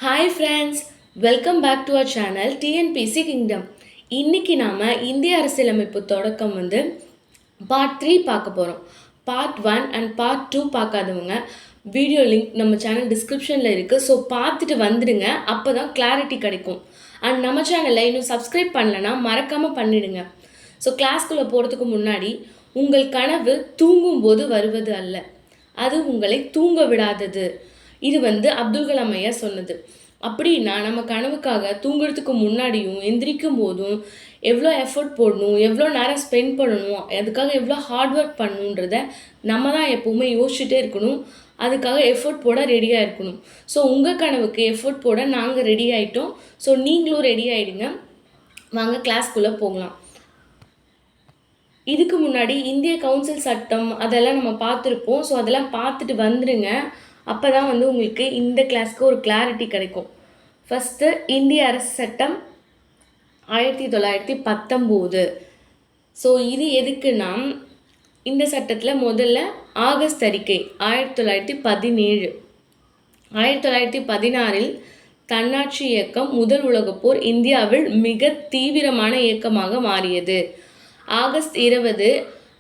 Hi friends, welcome back to our channel TNPSC kingdom. இன்றைக்கி நாம் இந்திய அரசியலமைப்பு தொடக்கம் பார்ட் 3 பார்க்க போகிறோம். பார்ட் 1 அண்ட் பார்ட் 2 பார்க்காதவங்க வீடியோ லிங்க் நம்ம சேனல் டிஸ்கிரிப்ஷனில் இருக்குது. ஸோ பார்த்துட்டு வந்துடுங்க, அப்போ தான் கிளாரிட்டி கிடைக்கும். அண்ட் நம்ம சேனலை இன்னும் சப்ஸ்கிரைப் பண்ணலைன்னா மறக்காமல் பண்ணிவிடுங்க. ஸோ கிளாஸ்குள்ளே போகிறதுக்கு முன்னாடி, உங்கள் கனவு தூங்கும்போது வருவது அல்ல, அது உங்களை தூங்க விடாதது. இது அப்துல் கலாம் ஐயா சொன்னது. அப்படின்னா நம்ம கனவுக்காக தூங்குறதுக்கு முன்னாடியும் எந்திரிக்கும் போதும் எவ்வளோ எஃபர்ட் போடணும், எவ்வளோ நேரம் ஸ்பெண்ட் பண்ணணும், அதுக்காக எவ்வளோ ஹார்ட் ஒர்க் பண்ணணுன்றத நம்ம தான் எப்போவுமே யோசிச்சுட்டே இருக்கணும். அதுக்காக எஃபர்ட் போட ரெடியாக இருக்கணும். ஸோ உங்கள் கனவுக்கு எஃபர்ட் போட நாங்கள் ரெடி ஆகிட்டோம். ஸோ நீங்களும் ரெடி ஆகிடுங்க. வாங்க கிளாஸ்க்குள்ளே போகலாம். இதுக்கு முன்னாடி இந்திய கவுன்சில் சட்டம் அதெல்லாம் நம்ம பார்த்துருப்போம். ஸோ அதெல்லாம் பார்த்துட்டு வந்துடுங்க. அப்போ தான் உங்களுக்கு இந்த கிளாஸ்க்கு ஒரு கிளாரிட்டி கிடைக்கும். ஃபஸ்ட்டு இந்திய அரசு சட்டம் 1919. ஸோ இது எதுக்குன்னா, இந்த சட்டத்தில் முதல்ல ஆகஸ்ட் அறிக்கை 1917. 1916 தன்னாட்சி இயக்கம் முதல் உலகப்போர் இந்தியாவில் மிக தீவிரமான இயக்கமாக மாறியது. ஆகஸ்ட் 20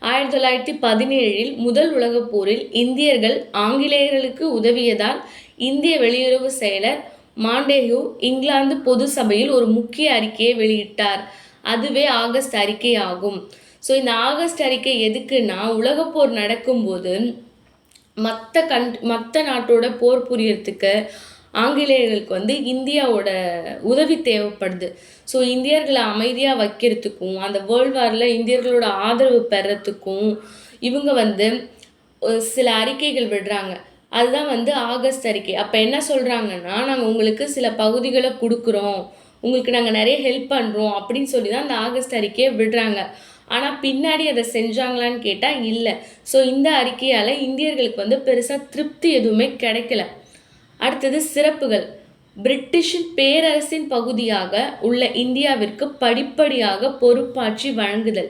1917 முதல் உலகப் போரில் இந்தியர்கள் ஆங்கிலேயர்களுக்கு உதவியதால் இந்திய வெளியுறவு செயலர் மாண்டேகு இங்கிலாந்து பொது சபையில் ஒரு முக்கிய அறிக்கையை வெளியிட்டார். அதுவே ஆகஸ்ட் அறிக்கை ஆகும். ஸோ இந்த ஆகஸ்ட் அறிக்கை எதுக்குன்னா, உலகப்போர் நடக்கும்போது மற்ற நாட்டோட போர் புரியறதுக்கு ஆங்கிலேயர்களுக்கு இந்தியாவோட உதவி தேவைப்படுது. ஸோ இந்தியர்களை அமைதியாக வைக்கிறதுக்கும் அந்த வேர்ல்டு வாரில் இந்தியர்களோட ஆதரவு பெறத்துக்கும் இவங்க சில அறிக்கைகள் விடுறாங்க. அதுதான் ஆகஸ்ட் அறிக்கை. அப்போ என்ன சொல்கிறாங்கன்னா, நாங்கள் உங்களுக்கு சில பகுதிகளை கொடுக்குறோம், உங்களுக்கு நாங்கள் நிறைய ஹெல்ப் பண்ணுறோம் அப்படின்னு சொல்லி தான் அந்த ஆகஸ்ட் அறிக்கையை விடுறாங்க. ஆனால் பின்னாடி அதை செஞ்சாங்களான்னு கேட்டால் இல்லை. ஸோ இந்த அறிக்கையால் இந்தியர்களுக்கு பெருசாக திருப்தி எதுவுமே கிடைக்கல. அடுத்தது சிறப்புகள். பிரிட்டிஷின் பேரரசின் பகுதியாக உள்ள இந்தியாவிற்கு படிப்படியாக பொறுப்பாட்சி வழங்குதல்.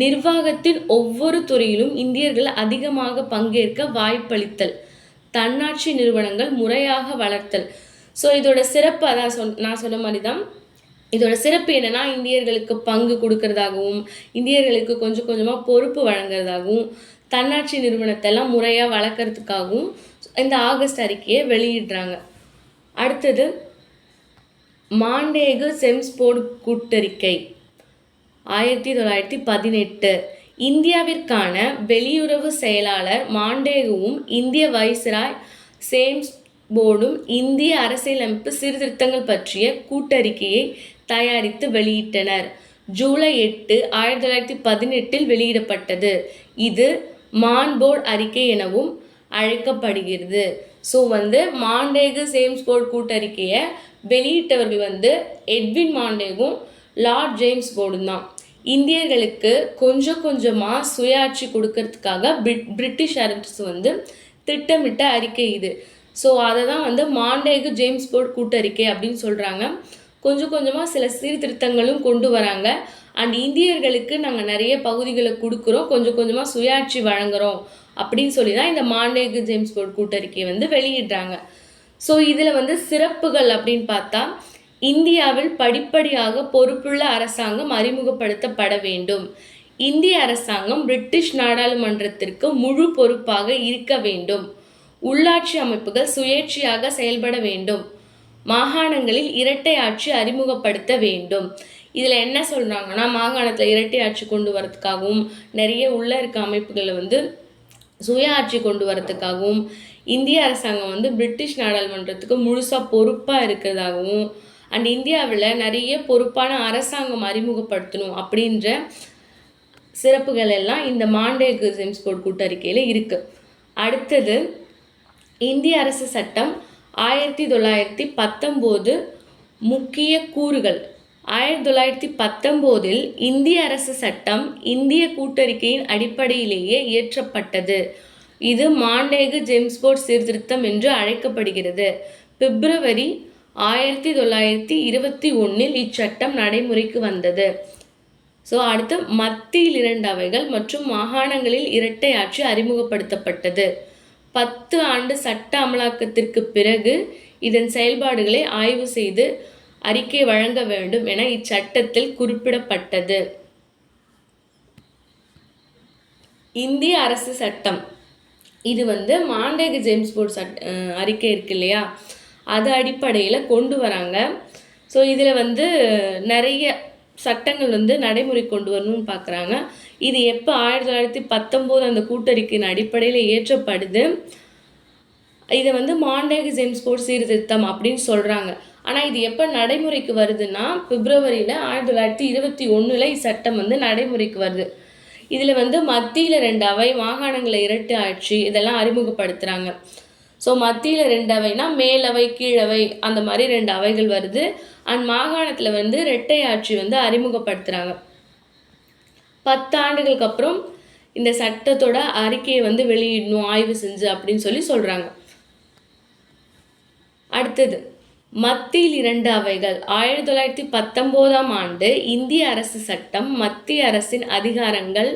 நிர்வாகத்தின் ஒவ்வொரு துறையிலும் இந்தியர்கள் அதிகமாக பங்கேற்க வாய்ப்பளித்தல். தன்னாட்சி நிறுவனங்கள் முறையாக வளர்த்தல். ஸோ இதோட சிறப்பு அதான் நான் சொன்ன மாதிரி தான். இதோட சிறப்பு என்னென்னா, இந்தியர்களுக்கு பங்கு கொடுக்கறதாகவும் இந்தியர்களுக்கு கொஞ்சம் கொஞ்சமாக பொறுப்பு வழங்குறதாகவும் தன்னாட்சி நிறுவனத்தெல்லாம் முறையாக வளர்க்குறதுக்காகவும் இந்த ஆகஸ்ட் அறிக்கையை வெளியிடுறாங்க. அடுத்தது மாண்டேகு செம்ஸ்போர்ட் கூட்டறிக்கை 1918. இந்தியாவிற்கான வெளியுறவு செயலாளர் மாண்டேகுவும் இந்திய வைஸ்ராய் சேம்ஸ்போர்டும் இந்திய அரசியலமைப்பு சீர்திருத்தங்கள் பற்றிய கூட்டறிக்கையை தயாரித்து வெளியிட்டனர். ஜூலை 8 1918 வெளியிடப்பட்டது. இது மான்போர்ட் அறிக்கை எனவும் அழைக்கப்படுகிறது. ஸோ மாண்டேகு சேம்ஸ்போர்ட் கூட்டறிக்கையை வெளியிட்டவர்கள் எட்வின் மாண்டேகும் லார்ட் ஜேம்ஸ் போர்டும் தான். இந்தியர்களுக்கு கொஞ்சம் கொஞ்சமாக சுயாட்சி கொடுக்கறதுக்காக பிரிட்டிஷ் அரசு திட்டமிட்ட அறிக்கை இது. ஸோ அதை தான் மாண்டேகு ஜேம்ஸ் போர்ட் கூட்டறிக்கை அப்படின்னு சொல்கிறாங்க. கொஞ்சம் கொஞ்சமாக சில சீர்திருத்தங்களும் கொண்டு வராங்க. அண்ட் இந்தியர்களுக்கு நாங்கள் நிறைய பகுதிகளை கொடுக்குறோம், கொஞ்சம் கொஞ்சமாக சுயாட்சி வழங்குகிறோம் அப்படின்னு சொல்லி தான் இந்த மாண்டேகு ஜேம்ஸ் போர்ட் கூட்டறிக்கையை வெளியிடுறாங்க. ஸோ இதில் சிறப்புகள் அப்படின்னு பார்த்தா, இந்தியாவில் படிப்படியாக பொறுப்புள்ள அரசாங்கம் அறிமுகப்படுத்தப்பட வேண்டும். இந்திய அரசாங்கம் பிரிட்டிஷ் நாடாளுமன்றத்திற்கு முழு பொறுப்பாக இருக்க வேண்டும். உள்ளாட்சி அமைப்புகள் சுயேட்சையாக செயல்பட வேண்டும். மாகாணங்களில் இரட்டை ஆட்சி அறிமுகப்படுத்த வேண்டும். இதில் என்ன சொல்கிறாங்கன்னா, மாகாணத்தில் இரட்டை ஆட்சி கொண்டு வரதுக்காகவும் நிறைய உள்ளே இருக்க அமைப்புகளை சுய ஆட்சி கொண்டு வரதுக்காகவும் இந்திய அரசாங்கம் பிரிட்டிஷ் நாடாளுமன்றத்துக்கு முழுசாக பொறுப்பாக இருக்கிறதாகவும் அண்ட் இந்தியாவில் நிறைய பொறுப்பான அரசாங்கம் அறிமுகப்படுத்தணும் அப்படின்ற சிறப்புகள் எல்லாம் இந்த மாண்டேகு செம்ஸ்போர்ட் கூட்டறிக்கையில் இருக்குது. அடுத்தது இந்திய அரசு சட்டம் 1919 முக்கிய கூறுகள். 1919 இந்திய அரசு சட்டம் இந்திய கூட்டறிக்கையின் அடிப்படையிலேயே இயற்றப்பட்டது. இது மாண்டேகு ஜேம்ஸ்போர்ட் சீர்திருத்தம் என்று அழைக்கப்படுகிறது. பிப்ரவரி 1921 இச்சட்டம் நடைமுறைக்கு வந்தது. ஸோ அடுத்து மத்தியில் 2 அவைகள் மற்றும் மாகாணங்களில் இரட்டை ஆட்சி அறிமுகப்படுத்தப்பட்டது. 10 ஆண்டு சட்ட அமலாக்கத்திற்கு பிறகு இதன் செயல்பாடுகளை ஆய்வு செய்து அறிக்கை வழங்க வேண்டும் என இச்சட்டத்தில் குறிப்பிடப்பட்டது. இந்திய அரசு சட்டம். இது மாண்டேகு ஜேம்ஸ் போர்ட் அறிக்கை இருக்கு இல்லையா, அது அடிப்படையில் கொண்டு வராங்க. ஸோ இதில் நிறைய சட்டங்கள் நடைமுறை கொண்டு வரணும்னு பார்க்குறாங்க. இது எப்போ 1919 அந்த கூட்டறிக்கையின் அடிப்படையில் இயற்றப்படுது. இதை மாண்டேகு ஜேம்ஸ் போர்ட் சீர்திருத்தம் அப்படின்னு சொல்கிறாங்க. ஆனால் இது எப்போ நடைமுறைக்கு வருதுன்னா பிப்ரவரியில் 1921 இச்சட்டம் நடைமுறைக்கு வருது. இதில் மத்தியில் 2 அவை, மாகாணங்களில் இரட்டை ஆட்சி இதெல்லாம் அறிமுகப்படுத்துகிறாங்க. ஸோ மத்தியில் 2 அவைனா மேலவை கீழவை அந்த மாதிரி 2 அவைகள் வருது. அண்ட் மாகாணத்தில் இரட்டை ஆட்சி அறிமுகப்படுத்துகிறாங்க. 10 ஆண்டுகளுக்கு அப்புறம் இந்த சட்டத்தோட அறிக்கையை வெளியிடணும் ஆய்வு செஞ்சு அப்படின்னு சொல்கிறாங்க. அடுத்தது மத்தியில் 2 அவைகள். 1919 ஆண்டு இந்திய அரசு சட்டம் மத்திய அரசின் அதிகாரங்கள்,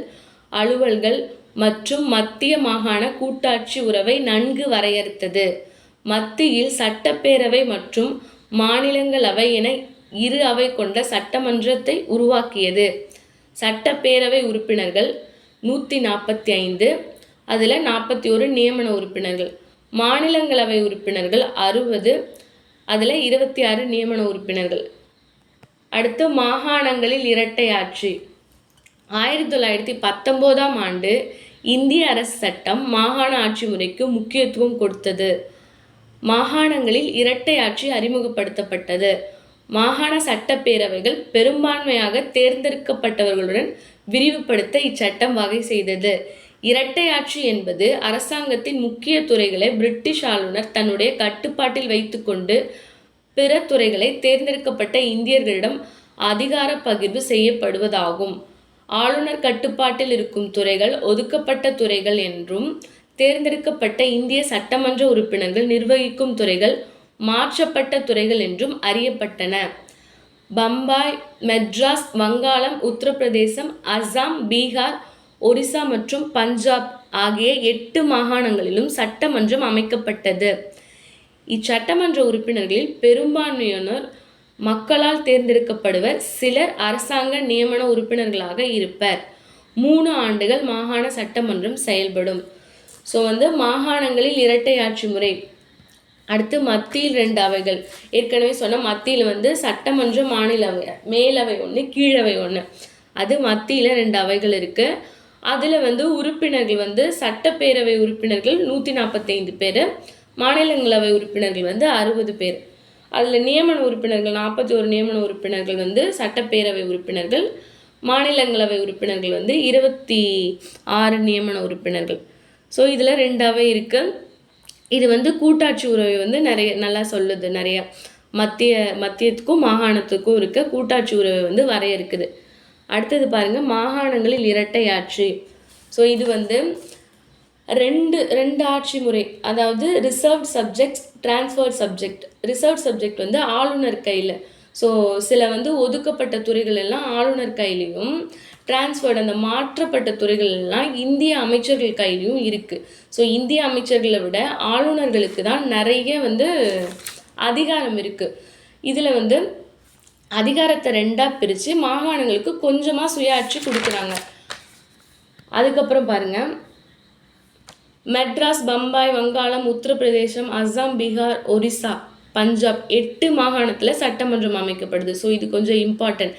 அலுவல்கள் மற்றும் மத்திய மாகாண கூட்டாட்சி உறவை நன்கு வரையறுத்தது. மத்தியில் சட்டப்பேரவை மற்றும் மாநிலங்களவை என 2 அவை கொண்ட சட்டமன்றத்தை உருவாக்கியது. சட்டப்பேரவை உறுப்பினர்கள் 145, அதில் 41 நியமன உறுப்பினர்கள். மாநிலங்களவை உறுப்பினர்கள் 60, அதில் 26 நியமன உறுப்பினர்கள். அடுத்து மாகாணங்களில் இரட்டை ஆட்சி. 1919 ஆண்டு இந்திய அரசு சட்டம் மாகாண ஆட்சி முறைக்கு முக்கியத்துவம் கொடுத்தது. மாகாணங்களில் இரட்டை ஆட்சி அறிமுகப்படுத்தப்பட்டது. மாகாண சட்டப்பேரவைகள் பெரும்பான்மையாக தேர்ந்தெடுக்கப்பட்டவர்களுடன் விரிவுபடுத்த இச்சட்டம் வகை செய்தது. இரட்டை ஆட்சி என்பது அரசாங்கத்தின் முக்கிய துறைகளை பிரிட்டிஷ் ஆளுநர் தன்னுடைய கட்டுப்பாட்டில் வைத்துக்கொண்டு பிற துறைகளை தேர்ந்தெடுக்கப்பட்ட இந்தியர்களிடம் அதிகார பகிர்வு செய்யப்படுவதாகும். ஆளுநர் கட்டுப்பாட்டில் இருக்கும் துறைகள் ஒதுக்கப்பட்ட துறைகள் என்றும், தேர்ந்தெடுக்கப்பட்ட இந்திய சட்டமன்ற உறுப்பினர்கள் நிர்வகிக்கும் துறைகள் மாற்றப்பட்ட துறைகள் என்றும் அறியப்பட்டன. பம்பாய், மெட்ராஸ், வங்காளம், உத்தரப்பிரதேசம், அசாம், பீகார், ஒரிசா மற்றும் பஞ்சாப் ஆகிய 8 மாகாணங்களிலும் சட்டமன்றம் அமைக்கப்பட்டது. இச்சட்டமன்ற உறுப்பினர்களில் பெரும்பான்மையினர் மக்களால் தேர்ந்தெடுக்கப்படுவர். சிலர் அரசாங்க நியமன உறுப்பினர்களாக இருப்பர். 3 ஆண்டுகள் மாகாண சட்டமன்றம் செயல்படும். ஸோ மாகாணங்களில் இரட்டை ஆட்சி முறை. அடுத்து மத்தியில் 2 அவைகள். ஏற்கனவே சொன்ன மத்தியில் சட்டமன்ற மாநில அவை, மேலவை 1, கீழவை 1. அது மத்தியில் 2 அவைகள் இருக்குது. அதில் உறுப்பினர்கள் சட்டப்பேரவை உறுப்பினர்கள் 145 பேர், மாநிலங்களவை உறுப்பினர்கள் 60 பேர். அதில் நியமன உறுப்பினர்கள் 41 நியமன உறுப்பினர்கள் சட்டப்பேரவை உறுப்பினர்கள், மாநிலங்களவை உறுப்பினர்கள் 26 நியமன உறுப்பினர்கள். ஸோ இதில் 2 அவை இருக்குது. இது கூட்டாட்சி உறவை நல்லா சொல்லுது. நிறையா மத்தியத்துக்கும் மாகாணத்துக்கும் இருக்க கூட்டாட்சி உறவை வரையறுக்குது. அடுத்தது பாருங்கள், மாகாணங்களில் இரட்டை ஆட்சி. ஸோ இது ரெண்டு ஆட்சி முறை. அதாவது reserved subjects, transferred subject. Reserved subject ஆளுநர் கையில். ஸோ சில ஒதுக்கப்பட்ட துறைகள் எல்லாம் ஆளுநர் கையிலையும், டிரான்ஸ்ஃபர்ட் அந்த மாற்றப்பட்ட துறைகள் எல்லாம் இந்திய அமைச்சர்கள் கையிலையும் இருக்குது. ஸோ இந்திய அமைச்சர்களை விட ஆளுநர்களுக்கு தான் நிறைய அதிகாரம் இருக்குது. இதில் அதிகாரத்தை 2ஆக பிரித்து மாகாணங்களுக்கு கொஞ்சமாக சுயாட்சி கொடுக்குறாங்க. அதுக்கப்புறம் பாருங்கள், மெட்ராஸ், பம்பாய், வங்காளம், உத்தரப்பிரதேசம், அசாம், பீகார், ஒரிசா, பஞ்சாப் 8 மாகாணத்தில் சட்டமன்றம் அமைக்கப்படுது. ஸோ இது கொஞ்சம் இம்பார்ட்டன்ட்.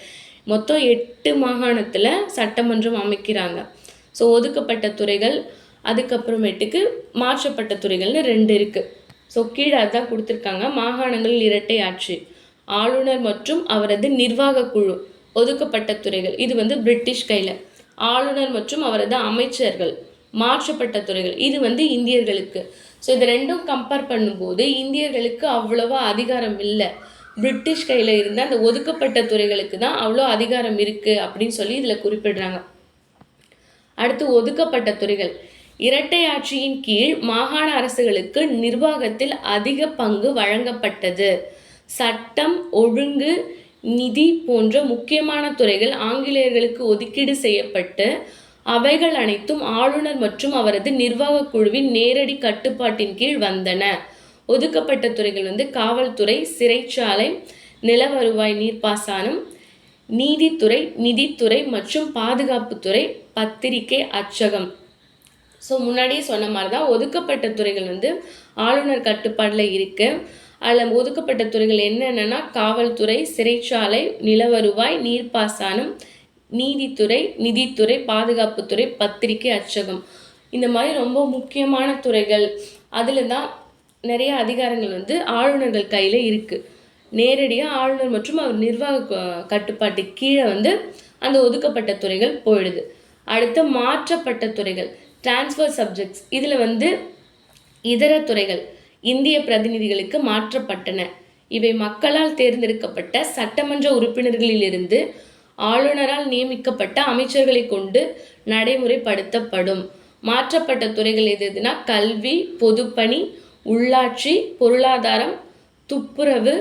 மொத்தம் 8 மாகாணத்தில் சட்டமன்றம் அமைக்கிறாங்க. ஸோ ஒதுக்கப்பட்ட துறைகள், அதுக்கப்புறமேட்டுக்கு மாற்றப்பட்ட துறைகள்னு 2 இருக்குது. ஸோ கீழே அதுதான் கொடுத்துருக்காங்க. மாகாணங்களில் இரட்டை ஆட்சி, ஆளுநர் மற்றும் அவரது நிர்வாக குழு, ஒதுக்கப்பட்ட துறைகள். இது பிரிட்டிஷ் கையில். ஆளுநர் மற்றும் அவரது அமைச்சர்கள், மாற்றப்பட்ட துறைகள். இது இந்தியர்களுக்கு. ஸோ இது ரெண்டும் கம்பேர் பண்ணும்போது இந்தியர்களுக்கு அவ்வளோவா அதிகாரம் இல்லை. பிரிட்டிஷ் கையில் இருந்த அந்த ஒதுக்கப்பட்ட துறைகளுக்கு தான் அவ்வளோ அதிகாரம் இருக்குது அப்படின்னு இதில் குறிப்பிடுறாங்க. அடுத்து ஒதுக்கப்பட்ட துறைகள். இரட்டை ஆட்சியின் கீழ் மாகாண அரசுகளுக்கு நிர்வாகத்தில் அதிக பங்கு வழங்கப்பட்டது. சட்டம், ஒழுங்கு, நிதி போன்ற முக்கியமான துறைகள் ஆங்கிலேயர்களுக்கு ஒதுக்கீடு செய்யப்பட்டு அவைகள் அனைத்தும் ஆளுநர் மற்றும் அவரது நிர்வாக குழுவின் நேரடி கட்டுப்பாட்டின் கீழ் வந்தன. ஒதுக்கப்பட்ட துறைகள் வந்து காவல்துறை, சிறைச்சாலை, நில வருவாய் நீர்ப்பாசனம், நீதித்துறை, நிதித்துறை மற்றும் பாதுகாப்புத்துறை, பத்திரிகை அச்சகம். ஸோ முன்னாடியே சொன்ன மாதிரி தான் ஒதுக்கப்பட்ட துறைகள் வந்து ஆளுநர் கட்டுப்பாடில் இருக்குது. அதில் ஒதுக்கப்பட்ட துறைகள் என்னென்னா காவல்துறை, சிறைச்சாலை, நில வருவாய், நீர்ப்பாசனம், நீதித்துறை, நிதித்துறை, பாதுகாப்புத்துறை, பத்திரிகை அச்சகம். இந்த மாதிரி ரொம்ப முக்கியமான துறைகள். அதில் தான் நிறைய அதிகாரங்கள் வந்து ஆளுநர்கள் கையில் இருக்குது. நேரடியாக ஆளுநர் மற்றும் அவர் நிர்வாக கட்டுப்பாட்டு கீழே வந்து அந்த ஒதுக்கப்பட்ட துறைகள் போயிடுது. அடுத்து மாற்றப்பட்ட துறைகள், டிரான்ஸ்ஃபர் சப்ஜெக்ட்ஸ். இதில் வந்து இதர துறைகள் இந்திய பிரதிநிதிகளுக்கு மாற்றப்பட்டன. இவை மக்களால் தேர்ந்தெடுக்கப்பட்ட சட்டமன்ற உறுப்பினர்களிலிருந்து ஆளுநரால் நியமிக்கப்பட்ட அமைச்சர்களை கொண்டு நடைமுறைப்படுத்தப்படும். மாற்றப்பட்ட துறைகள் எதுனா கல்வி, பொதுப்பணி, உள்ளாட்சி, பொருளாதாரம், துப்புரவு,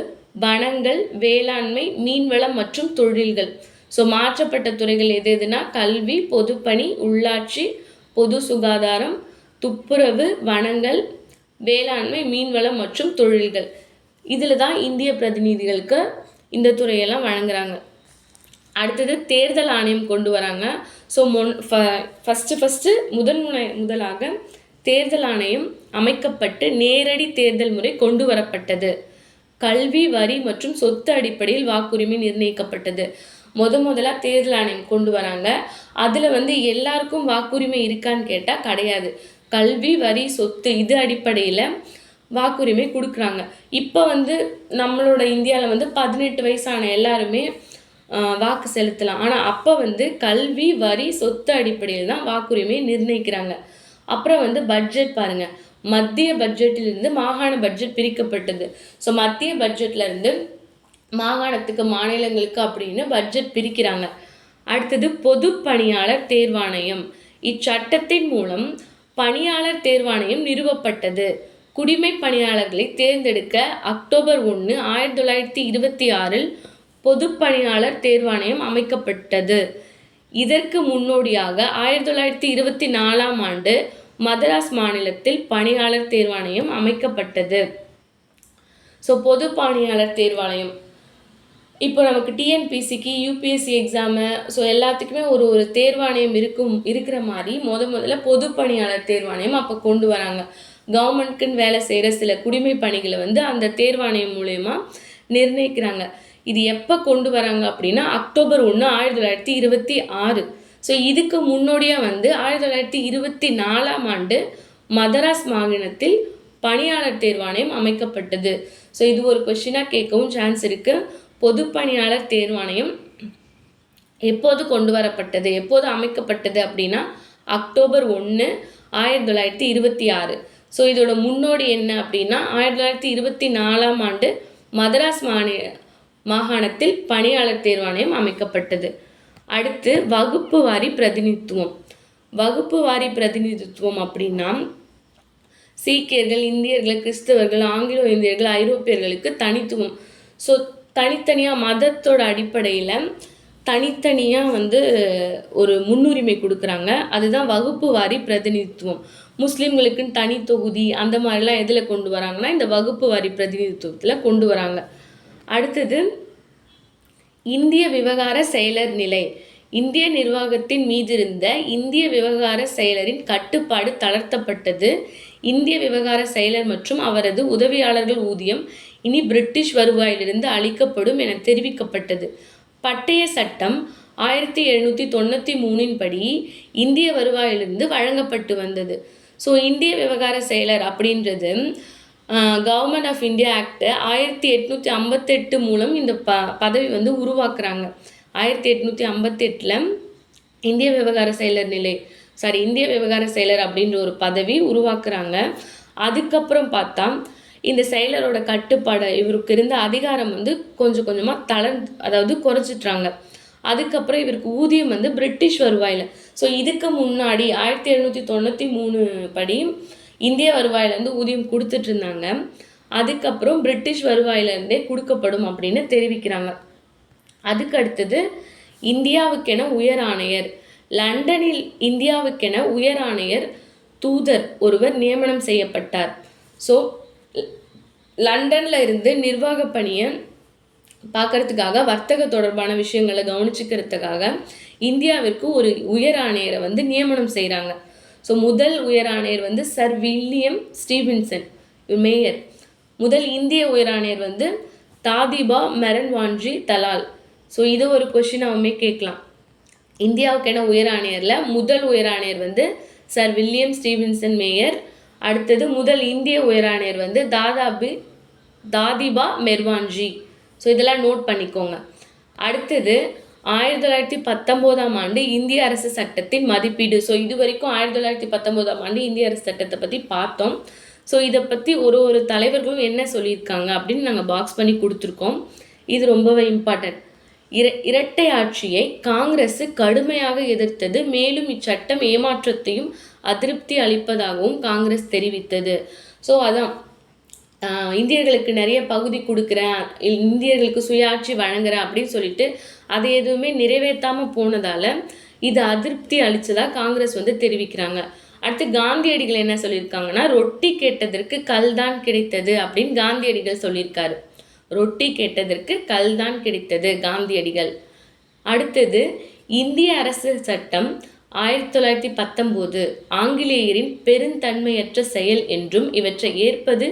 வனங்கள், வேளாண்மை, மீன்வளம் மற்றும் தொழில்கள். ஸோ மாற்றப்பட்ட துறைகள் எதுனா கல்வி, பொதுப்பணி, உள்ளாட்சி, பொது சுகாதாரம், துப்புரவு, வனங்கள், வேளாண்மை, மீன்வளம் மற்றும் தொழில்கள். இதில் தான் இந்திய பிரதிநிதிகளுக்கு இந்த துறையெல்லாம் வழங்குறாங்க. அடுத்தது தேர்தல் ஆணையம் கொண்டு வராங்க. ஸோ ஃபஸ்ட்டு முதலாக தேர்தல் ஆணையம் அமைக்கப்பட்டு நேரடி தேர்தல் முறை கொண்டு வரப்பட்டது. கல்வி, வரி மற்றும் சொத்து அடிப்படையில் வாக்குரிமை நிர்ணயிக்கப்பட்டது. முதலாக தேர்தல் ஆணையம் கொண்டு வராங்க. அதில் வந்து எல்லாருக்கும் வாக்குரிமை இருக்கான்னு கேட்டால் கிடையாது. கல்வி, வரி, சொத்து இது அடிப்படையில் வாக்குரிமை கொடுக்குறாங்க. இப்போ வந்து நம்மளோட இந்தியாவில் வந்து 18 வயசான எல்லாருமே வாக்கு செலுத்தலாம். ஆனால் அப்போ வந்து கல்வி, வரி, சொத்து அடிப்படையில் தான் வாக்குரிமையை நிர்ணயிக்கிறாங்க. அப்புறம் வந்து பட்ஜெட் பாருங்கள். மத்திய பட்ஜெட்டிலிருந்து மாகாண பட்ஜெட் பிரிக்கப்பட்டது. ஸோ மத்திய பட்ஜெட்லேருந்து மாகாணத்துக்கு, மாநிலங்களுக்கு அப்படின்னு பட்ஜெட் பிரிக்கிறாங்க. அடுத்தது பொது பணியாளர் தேர்வாணையம். இச்சட்டத்தின் மூலம் பணியாளர் தேர்வாணையம் நிறுவப்பட்டது. குடிமை பணியாளர்களை தேர்ந்தெடுக்க அக்டோபர் 1, 1926 பொது பணியாளர் தேர்வாணையம் அமைக்கப்பட்டது. இதற்கு முன்னோடியாக 1924 ஆண்டு மதராஸ் மாநிலத்தில் பணியாளர் தேர்வாணையம் அமைக்கப்பட்டது. ஸோ பொது பணியாளர் தேர்வாணையம் இப்போ நமக்கு டிஎன்பிசிக்கு, யூபிஎஸ்சி எக்ஸாமு, ஸோ எல்லாத்துக்குமே ஒரு தேர்வாணையம் இருக்கிற மாதிரி முதல்ல பொது பணியாளர் தேர்வாணையம் அப்போ கொண்டு வராங்க. கவர்மெண்ட்க்குன்னு வேலை செய்கிற சில குடிமை பணிகளை வந்து அந்த தேர்வாணையம் மூலயமா நிர்ணயிக்கிறாங்க. இது எப்போ கொண்டு வராங்க அப்படின்னா அக்டோபர் 1, 1926. ஸோ இதுக்கு முன்னோடியாக வந்து 1924 ஆண்டு மதராஸ் மாநிலத்தில் பணியாளர் தேர்வாணையம் அமைக்கப்பட்டது. ஸோ இது ஒரு கொஸ்டினாக கேட்கவும் சான்ஸ் இருக்குது. பொது பணியாளர் தேர்வாணையம் எப்போது கொண்டு வரப்பட்டது, எப்போது அமைக்கப்பட்டது அப்படின்னா அக்டோபர் 1, 1926. ஸோ இதோட முன்னோடி என்ன அப்படின்னா 1924 ஆண்டு மதராஸ் மாகாணத்தில் பணியாளர் தேர்வாணையம் அமைக்கப்பட்டது. அடுத்து வகுப்பு வாரி பிரதிநிதித்துவம். வகுப்பு வாரி பிரதிநிதித்துவம் அப்படின்னா சீக்கியர்கள், இந்தியர்கள், கிறிஸ்தவர்கள், ஆங்கிலோ இந்தியர்கள், ஐரோப்பியர்களுக்கு தனித்துவம். ஸோ தனித்தனியாக மதத்தோட அடிப்படையில் தனித்தனியாக வந்து ஒரு முன்னுரிமை கொடுக்குறாங்க. அதுதான் வகுப்பு வாரி பிரதிநிதித்துவம். முஸ்லீம்களுக்குன்னு தனி தொகுதி அந்த மாதிரிலாம் எதில் கொண்டு வராங்கன்னா இந்த வகுப்பு வாரி பிரதிநிதித்துவத்தில் கொண்டு வராங்க. அடுத்தது இந்திய விவகார செயலர் நிலை. இந்திய நிர்வாகத்தின் மீதிருந்த இந்திய விவகார செயலரின் கட்டுப்பாடு தளர்த்தப்பட்டது. இந்திய விவகார செயலர் மற்றும் அவரது உதவியாளர்கள் ஊதியம் இனி பிரிட்டிஷ் வருவாயிலிருந்து அளிக்கப்படும் என தெரிவிக்கப்பட்டது. பட்டய சட்டம் 1793 படி இந்திய வருவாயிலிருந்து வழங்கப்பட்டு வந்தது. ஸோ இந்திய விவகார செயலர் அப்படின்றது கவர்மெண்ட் ஆஃப் இந்தியா ஆக்ட் 1858 மூலம் இந்த பதவி வந்து உருவாக்குறாங்க. 1858 இந்திய விவகார செயலர் இந்திய விவகார செயலர் அப்படின்ற ஒரு பதவி உருவாக்குறாங்க. அதுக்கப்புறம் பார்த்தா இந்த செயலரோட கட்டுப்பாடு, இவருக்கு இருந்த அதிகாரம் வந்து கொஞ்சம் கொஞ்சமாக குறைச்சிட்றாங்க. அதுக்கப்புறம் இவருக்கு ஊதியம் வந்து பிரிட்டிஷ் வருவாயில். ஸோ இதுக்கு முன்னாடி 1793 படி இந்திய வருவாயிலேருந்து ஊதியம் கொடுத்துட்டு இருந்தாங்க. அதுக்கப்புறம் பிரிட்டிஷ் வருவாயிலேருந்தே கொடுக்கப்படும் அப்படின்னு தெரிவிக்கிறாங்க. அதுக்கு அடுத்தது இந்தியாவுக்கென உயர் ஆணையர். லண்டனில் இந்தியாவுக்கென உயர் ஆணையர் தூதர் ஒருவர் நியமனம் செய்யப்பட்டார். ஸோ லண்டனில் இருந்து நிர்வாக பணியை பார்க்கறதுக்காக வர்த்தக தொடர்பான விஷயங்களை கவனிச்சுக்கிறதுக்காக இந்தியாவிற்கு ஒரு உயர் ஆணையரை வந்து நியமனம் செய்கிறாங்க. ஸோ முதல் உயர் ஆணையர் வந்து சர் வில்லியம் ஸ்டீவன்சன் மேயர். முதல் இந்திய உயர் ஆணையர் வந்து தாதிபா மெரன்வான்ஜி தலால். ஸோ இது ஒரு கொஷினாகவுமே கேட்கலாம். இந்தியாவுக்கான உயர் ஆணையரில் முதல் உயர் ஆணையர் வந்து சர் வில்லியம் ஸ்டீவன்சன் மேயர். அடுத்தது முதல் இந்திய உயர் ஆணையர் வந்து தாதிபா மெர்வான்ஜி. ஸோ இதெல்லாம் நோட் பண்ணிக்கோங்க. அடுத்தது 1919ஆம் ஆண்டு இந்திய அரசு சட்டத்தின் மதிப்பீடு. ஸோ இது வரைக்கும் 1919ஆம் ஆண்டு இந்திய அரசு சட்டத்தை பற்றி பார்த்தோம். ஸோ இதை பற்றி ஒரு தலைவர்களும் என்ன சொல்லியிருக்காங்க அப்படின்னு நாங்கள் பாக்ஸ் பண்ணி கொடுத்துருக்கோம். இது ரொம்பவே இம்பார்ட்டன்ட். இரட்டை ஆட்சியை காங்கிரஸ் கடுமையாக எதிர்த்தது. மேலும் இச்சட்டம் ஏமாற்றத்தையும் அதிருப்தி அளிப்பதாகவும் காங்கிரஸ் தெரிவித்தது. ஸோ அதான் இந்தியர்களுக்கு நிறைய பகுதி கொடுக்குறேன், இந்தியர்களுக்கு சுயாட்சி வழங்குறேன் அப்படின்னு சொல்லிட்டு அதை எதுவுமே நிறைவேற்றாமல் போனதால் இது அதிருப்தி அளித்ததாக காங்கிரஸ் வந்து தெரிவிக்கிறாங்க. அடுத்து காந்தியடிகள் என்ன சொல்லியிருக்காங்கன்னா, ரொட்டி கேட்டதற்கு கல் தான் கிடைத்தது அப்படின்னு காந்தியடிகள் சொல்லியிருக்காரு. ரொட்டி கேட்டதற்கு கல் தான் கிடைத்தது காந்தியடிகள். அடுத்தது இந்திய அரசு சட்டம் 1919 ஆங்கிலேயரின் பெருந்தன்மையற்ற செயல் என்றும் இவற்றை ஏற்பது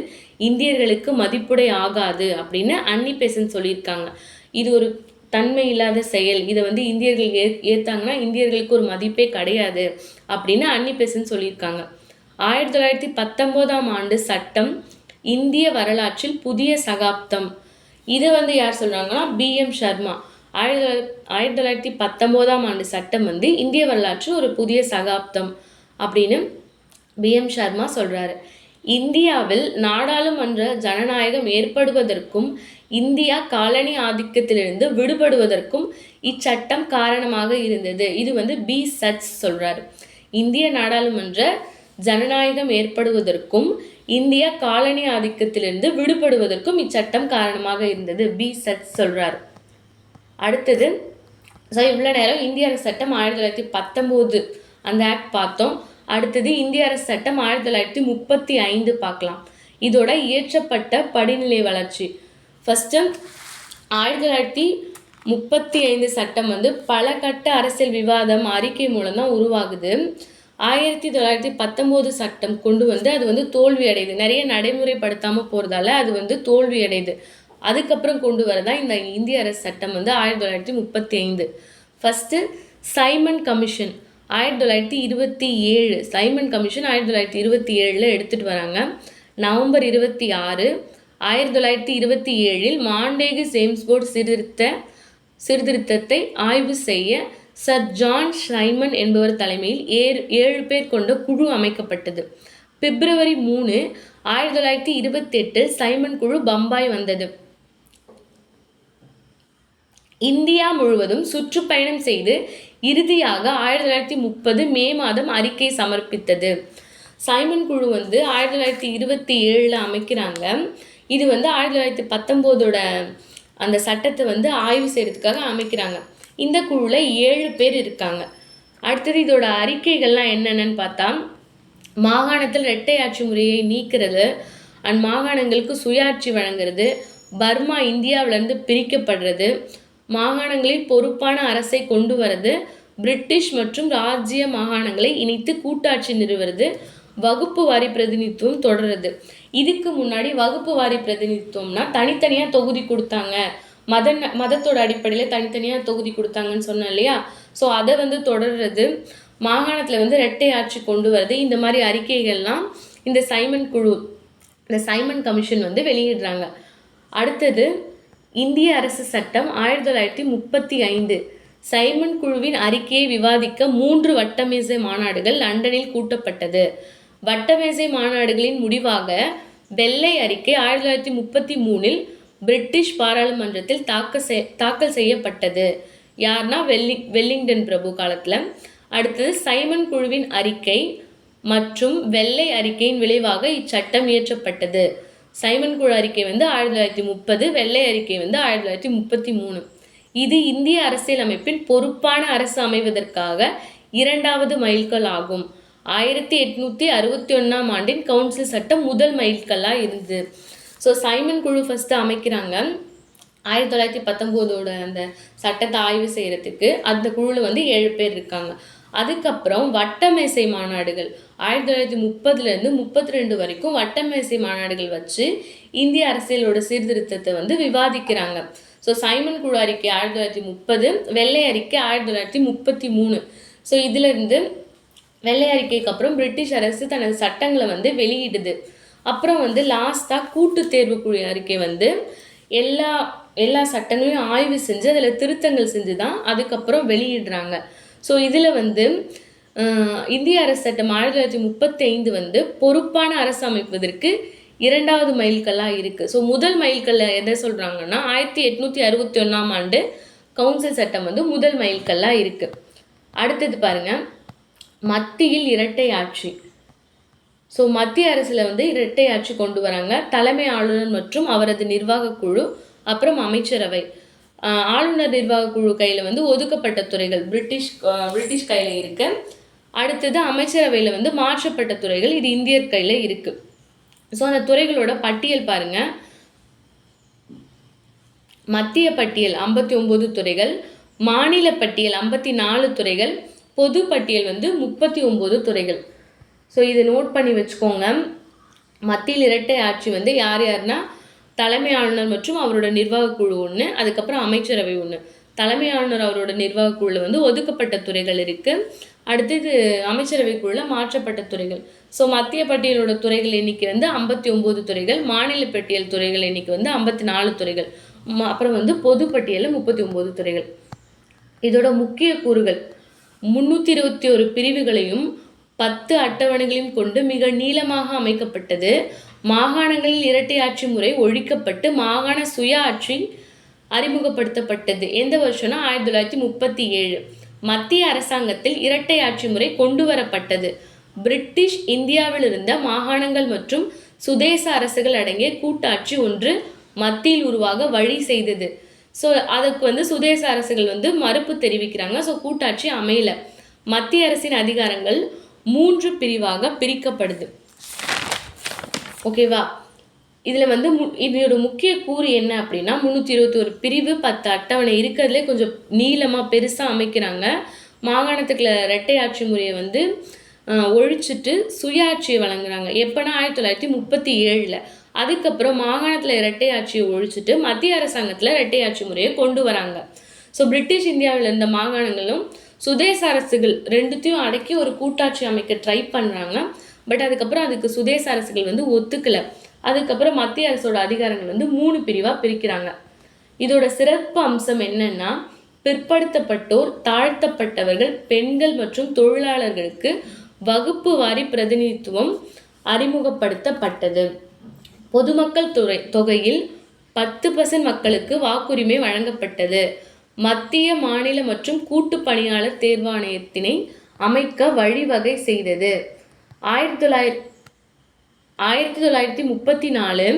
இந்தியர்களுக்கு மதிப்புடை ஆகாது அப்படின்னு அன்னி பெசன்ட் சொல்லியிருக்காங்க. இது ஒரு தன்மை இல்லாத செயல், இதை வந்து இந்தியர்கள் ஏற்றாங்கன்னா இந்தியர்களுக்கு ஒரு மதிப்பே கிடையாது அப்படின்னு அன்னி பெசன்ட் சொல்லியிருக்காங்க. 1919ஆம் ஆண்டு சட்டம் இந்திய வரலாற்றில் புதிய சகாப்தம். இதை வந்து யார் சொல்கிறாங்கன்னா BM சர்மா. 1919ஆம் ஆண்டு சட்டம் வந்து இந்திய வரலாற்றில் ஒரு புதிய சகாப்தம் அப்படின்னு BM சர்மா சொல்கிறாரு. இந்தியாவில் நாடாளுமன்ற ஜனநாயகம் ஏற்படுவதற்கும் இந்தியா காலனி ஆதிக்கத்திலிருந்து விடுபடுவதற்கும் இச்சட்டம் காரணமாக இருந்தது. இது வந்து B. சச் சொல்கிறார். இந்திய நாடாளுமன்ற ஜனநாயகம் ஏற்படுவதற்கும் இந்தியா காலனி ஆதிக்கத்திலிருந்து விடுபடுவதற்கும் இச்சட்டம் காரணமாக இருந்தது, B. சச் சொல்கிறார். அடுத்தது ஸோ இவ்வளோ நேரம் இந்திய அரசு சட்டம் 1919 அந்த ஆக்ட் பார்த்தோம். அடுத்தது இந்திய அரசு சட்டம் 1935 பார்க்கலாம். இதோட இயற்றப்பட்ட படிநிலை வளர்ச்சி. ஃபஸ்ட்டு 1935 சட்டம் வந்து பல கட்ட அரசியல் விவாதம் அறிக்கை மூலம் தான் உருவாகுது. 1919 சட்டம் கொண்டு வந்து அது வந்து தோல்வி அடையுது. நிறைய நடைமுறைப்படுத்தாமல் போகிறதால அது வந்து தோல்வி அடையுது. அதுக்கப்புறம் கொண்டு வரதான் இந்த இந்திய அரசு சட்டம் வந்து 1935. First Simon commission 1927. Simon commission 1927 எடுத்துகிட்டு வராங்க. நவம்பர் 26, 1927 மாண்டேகு சேம்ஸ்போர்ட் சீர்திருத்தத்தை ஆய்வு செய்ய சர் ஜான் சைமன் என்பவர் தலைமையில் 7 பேர் கொண்ட குழு அமைக்கப்பட்டது. பிப்ரவரி 3, 1928 சைமன் குழு பம்பாய் வந்தது. இந்தியா முழுவதும் சுற்றுப்பயணம் செய்து இறுதியாக 1930 மே மாதம் அறிக்கை சமர்ப்பித்தது. சைமன் குழு வந்து 1927 அமைக்கிறாங்க. இது வந்து 1919 அந்த சட்டத்தை வந்து ஆய்வு செய்கிறதுக்காக அமைக்கிறாங்க. இந்த குழுவில் 7 பேர் இருக்காங்க. அடுத்தது இதோட அறிக்கைகள்லாம் என்னென்னு பார்த்தா, மாகாணத்தில் இரட்டை ஆட்சி முறையை நீக்கிறது அண்ட் மாகாணங்களுக்கு சுயாட்சி வழங்குறது, பர்மா இந்தியாவிலேருந்து பிரிக்கப்படுறது, மாகாணங்களில் பொறுப்பான அரசை கொண்டு வரது, பிரிட்டிஷ் மற்றும் ராஜ்ய மாகாணங்களை இணைத்து கூட்டாட்சி நிறுவுறது, வகுப்பு வாரி பிரதிநிதித்துவம் தொடருது. இதுக்கு முன்னாடி வகுப்பு வாரி பிரதிநிதித்துவம்னா தனித்தனியாக தொகுதி கொடுத்தாங்க, மதத்தோட அடிப்படையில் தனித்தனியாக தொகுதி கொடுத்தாங்கன்னு சொன்னேன் இல்லையா. ஸோ அதை வந்து தொடர்றது, மாகாணத்தில் வந்து இரட்டை ஆட்சி கொண்டு வருது. இந்த மாதிரி அறிக்கைகள்லாம் இந்த சைமன் குழு, இந்த சைமன் கமிஷன் வந்து வெளியிடுறாங்க. அடுத்தது இந்திய அரசு சட்டம் 1935. சைமன் குழுவின் அறிக்கையை விவாதிக்க 3 வட்டமேசை மாநாடுகள் லண்டனில் கூட்டப்பட்டது. வட்டமேசை மாநாடுகளின் முடிவாக வெள்ளை அறிக்கை 1933 பிரிட்டிஷ் பாராளுமன்றத்தில் தாக்கல் செய்யப்பட்டது. யார்னா வெல்லிங்டன் பிரபு காலத்தில். அடுத்தது சைமன் குழுவின் அறிக்கை மற்றும் வெள்ளை அறிக்கையின் விளைவாக இச்சட்டம் இயற்றப்பட்டது. சைமன் குழு அறிக்கை வந்து 1930, வெள்ளை அறிக்கை வந்து 1933. இது இந்திய அரசியல் அமைப்பின் பொறுப்பான அரசு அமைவதற்காக 2வது மைல்கல் ஆகும். 1861ஆம் ஆண்டின் கவுன்சில் சட்டம் முதல் மைல்கல்லாக இருந்தது. ஸோ சைமன் குழு ஃபஸ்ட்டு அமைக்கிறாங்க 1919 அந்த சட்டத்தை ஆய்வு செய்கிறதுக்கு. அந்த குழுவில் வந்து 7 பேர் இருக்காங்க. அதுக்கப்புறம் வட்டமேசை மாநாடுகள் 1930லேருந்து 32 வரைக்கும் வட்டமேசை மாநாடுகள் வச்சு இந்திய அரசியலோட சீர்திருத்தத்தை வந்து விவாதிக்கிறாங்க. ஸோ சைமன் குழு அறிக்கை 1930, வெள்ளை அறிக்கை 1933. ஸோ இதிலிருந்து வெள்ளை அறிக்கைக்கு அப்புறம் பிரிட்டிஷ் அரசு தனது சட்டங்களை வந்து வெளியிடுது. அப்புறம் வந்து லாஸ்ட்டாக கூட்டு தேர்வு குழு அறிக்கை வந்து எல்லா சட்டங்களையும் ஆய்வு செஞ்சு அதில் திருத்தங்கள் செஞ்சு தான் அதுக்கப்புறம் வெளியிடுறாங்க. ஸோ இதில் வந்து இந்திய அரசு சட்டம் 1935 வந்து பொறுப்பான அரசு அமைப்பதற்கு 2வது மைல்கல்லாக இருக்குது. ஸோ முதல் மைல்கல்ல எதை சொல்கிறாங்கன்னா 1861ஆம் ஆண்டு கவுன்சில் சட்டம் வந்து முதல் மைல்கல்லாக இருக்குது. அடுத்தது பாருங்கள், மத்தியில் இரட்டை ஆட்சி. ஸோ மத்திய அரசில் வந்து இரட்டை ஆட்சி கொண்டு வராங்க. தலைமை ஆளுநர் மற்றும் அவரது நிர்வாக குழு, அப்புறம் அமைச்சரவை. ஆளுநர் நிர்வாக குழு கையில் வந்து ஒதுக்கப்பட்ட துறைகள் பிரிட்டிஷ் கையில் இருக்கு. அடுத்தது அமைச்சரவையில் வந்து மாற்றப்பட்ட துறைகள், இது இந்தியர் கையில் இருக்கு. ஸோ அந்த துறைகளோட பட்டியல் பாருங்க. மத்திய பட்டியல் 59 துறைகள், மாநில பட்டியல் 54 துறைகள், பொது பட்டியல் வந்து 39 துறைகள். ஸோ இதை நோட் பண்ணி வச்சுக்கோங்க. மத்தியில் இரட்டை ஆட்சி வந்து யாருன்னா தலைமை ஆளுநர் மற்றும் அவரோட நிர்வாக குழு ஒன்று, அதுக்கப்புறம் அமைச்சரவை ஒன்று. தலைமை ஆளுநர் அவரோட நிர்வாக குழுவில் வந்து ஒதுக்கப்பட்ட துறைகள் இருக்குது. அடுத்தது அமைச்சரவை குழுவில் மாற்றப்பட்ட துறைகள். ஸோ மத்திய பட்டியலோட துறைகள் எண்ணிக்கை வந்து 59 துறைகள், மாநில பட்டியல் துறைகள் எண்ணிக்கை வந்து 54 துறைகள், அப்புறம் வந்து பொது பட்டியலில் 39 துறைகள். இதோட முக்கிய கூறுகள் 321 பிரிவுகளையும் 10 அட்டவணைகளையும் கொண்டு மிக நீளமாக அமைக்கப்பட்டது. மாகாணங்களில் இரட்டை ஆட்சி முறை ஒழிக்கப்பட்டு மாகாண சுய ஆட்சி அறிமுகப்படுத்தப்பட்டது. எந்த வருஷம்னா 1937. மத்திய அரசாங்கத்தில் இரட்டை ஆட்சி முறை கொண்டு வரப்பட்டது. பிரிட்டிஷ் இந்தியாவில் இருந்த மாகாணங்கள் மற்றும் சுதேச அரசுகள் அடங்கிய கூட்டாட்சி ஒன்று மத்தியில் உருவாக வழி செய்தது. ஸோ அதுக்கு வந்து சுதேச அரசுகள் வந்து மறுப்பு தெரிவிக்கிறாங்க. ஸோ கூட்டாட்சி அமையல. மத்திய அரசின் அதிகாரங்கள் 3 பிரிவாக பிரிக்கப்படுது. ஓகேவா? இதில் வந்து இதோட முக்கிய கூறு என்ன அப்படின்னா 321 பிரிவு, 10 அட்டவணை இருக்கிறதுலே கொஞ்சம் நீளமாக பெருசாக அமைக்கிறாங்க. மாகாணத்துக்குள்ள இரட்டை ஆட்சி முறையை வந்து ஒழிச்சிட்டு சுயாட்சியை வழங்குறாங்க. எப்போனா 1937. அதுக்கப்புறம் மாகாணத்தில் இரட்டை ஆட்சியை ஒழிச்சிட்டு மத்திய அரசாங்கத்தில் இரட்டை ஆட்சி முறையை கொண்டு வராங்க. ஸோ பிரிட்டிஷ் இந்தியாவில் இருந்த மாகாணங்களும் சுதேச அரசுகள் ரெண்டுத்தையும் அடக்கி ஒரு கூட்டாட்சி அமைக்க ட்ரை பண்ணுறாங்க. பட் அதுக்கப்புறம் அதுக்கு சுதேச அரசுகள் வந்து ஒத்துக்கலை. அதுக்கப்புறம் மத்திய அரசோட அதிகாரங்கள் வந்து 3 பிரிவாக பிரிக்கிறாங்க. இதோட சிறப்பு அம்சம் என்னன்னா, பிற்படுத்தப்பட்டோர், தாழ்த்தப்பட்டவர்கள், பெண்கள் மற்றும் தொழிலாளர்களுக்கு வகுப்பு வாரி பிரதிநிதித்துவம் அறிமுகப்படுத்தப்பட்டது. பொதுமக்கள் தொகையில் 10% மக்களுக்கு வாக்குரிமை வழங்கப்பட்டது. மத்திய, மாநில மற்றும் கூட்டு பணியாளர் தேர்வாணையத்தினை அமைக்க வழிவகை செய்தது. 1934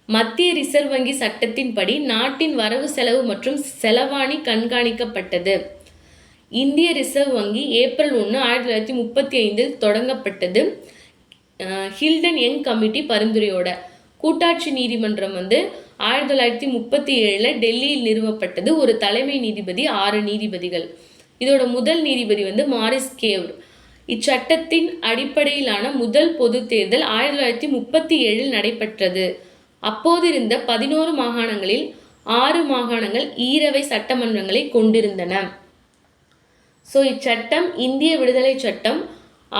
மத்திய ரிசர்வ் வங்கி சட்டத்தின்படி நாட்டின் வரவு செலவு மற்றும் செலவாணி கண்காணிக்கப்பட்டது. இந்திய ரிசர்வ் வங்கி ஏப்ரல் 1, 1935 தொடங்கப்பட்டது. ஹில்டன் யங் கமிட்டி பரிந்துரையோட. கூட்டாட்சி நீதிமன்றம் வந்து 1937 டெல்லியில் நிறுவப்பட்டது. ஒரு தலைமை நீதிபதி, 6 நீதிபதிகள். இதோட முதல் நீதிபதி வந்து மாரிஸ் கேவ்ர். இச்சட்டத்தின் அடிப்படையிலான முதல் பொது தேர்தல் 1937 நடைபெற்றது. அப்போது இருந்த 11 மாகாணங்களில் 6 மாகாணங்கள் ஈரவை சட்டமன்றங்களை கொண்டிருந்தன. ஸோ இச்சட்டம் இந்திய விடுதலை சட்டம்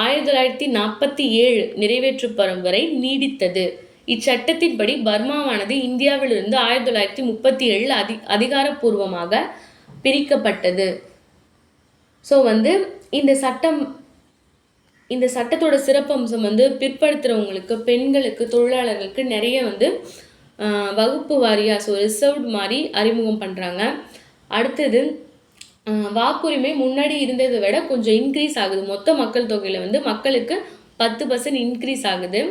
1947 நிறைவேற்றப்படும் வரை நீடித்தது. இச்சட்டத்தின்படி பர்மாவானது இந்தியாவிலிருந்து 1937 அதிகாரப்பூர்வமாக பிரிக்கப்பட்டது. ஸோ வந்து இந்த சட்டத்தோட சிறப்பம்சம் வந்து பிற்படுத்துகிறவங்களுக்கு, பெண்களுக்கு, தொழிலாளர்களுக்கு நிறைய வந்து வகுப்பு வாரியாக, ஸோ ரிசர்வ்டு மாதிரி அறிமுகம் பண்ணுறாங்க. அடுத்தது வாக்குரிமை முன்னாடி இருந்ததை விட கொஞ்சம் இன்க்ரீஸ் ஆகுது. மொத்த மக்கள் தொகையில் வந்து மக்களுக்கு 10% இன்க்ரீஸ் ஆகுது.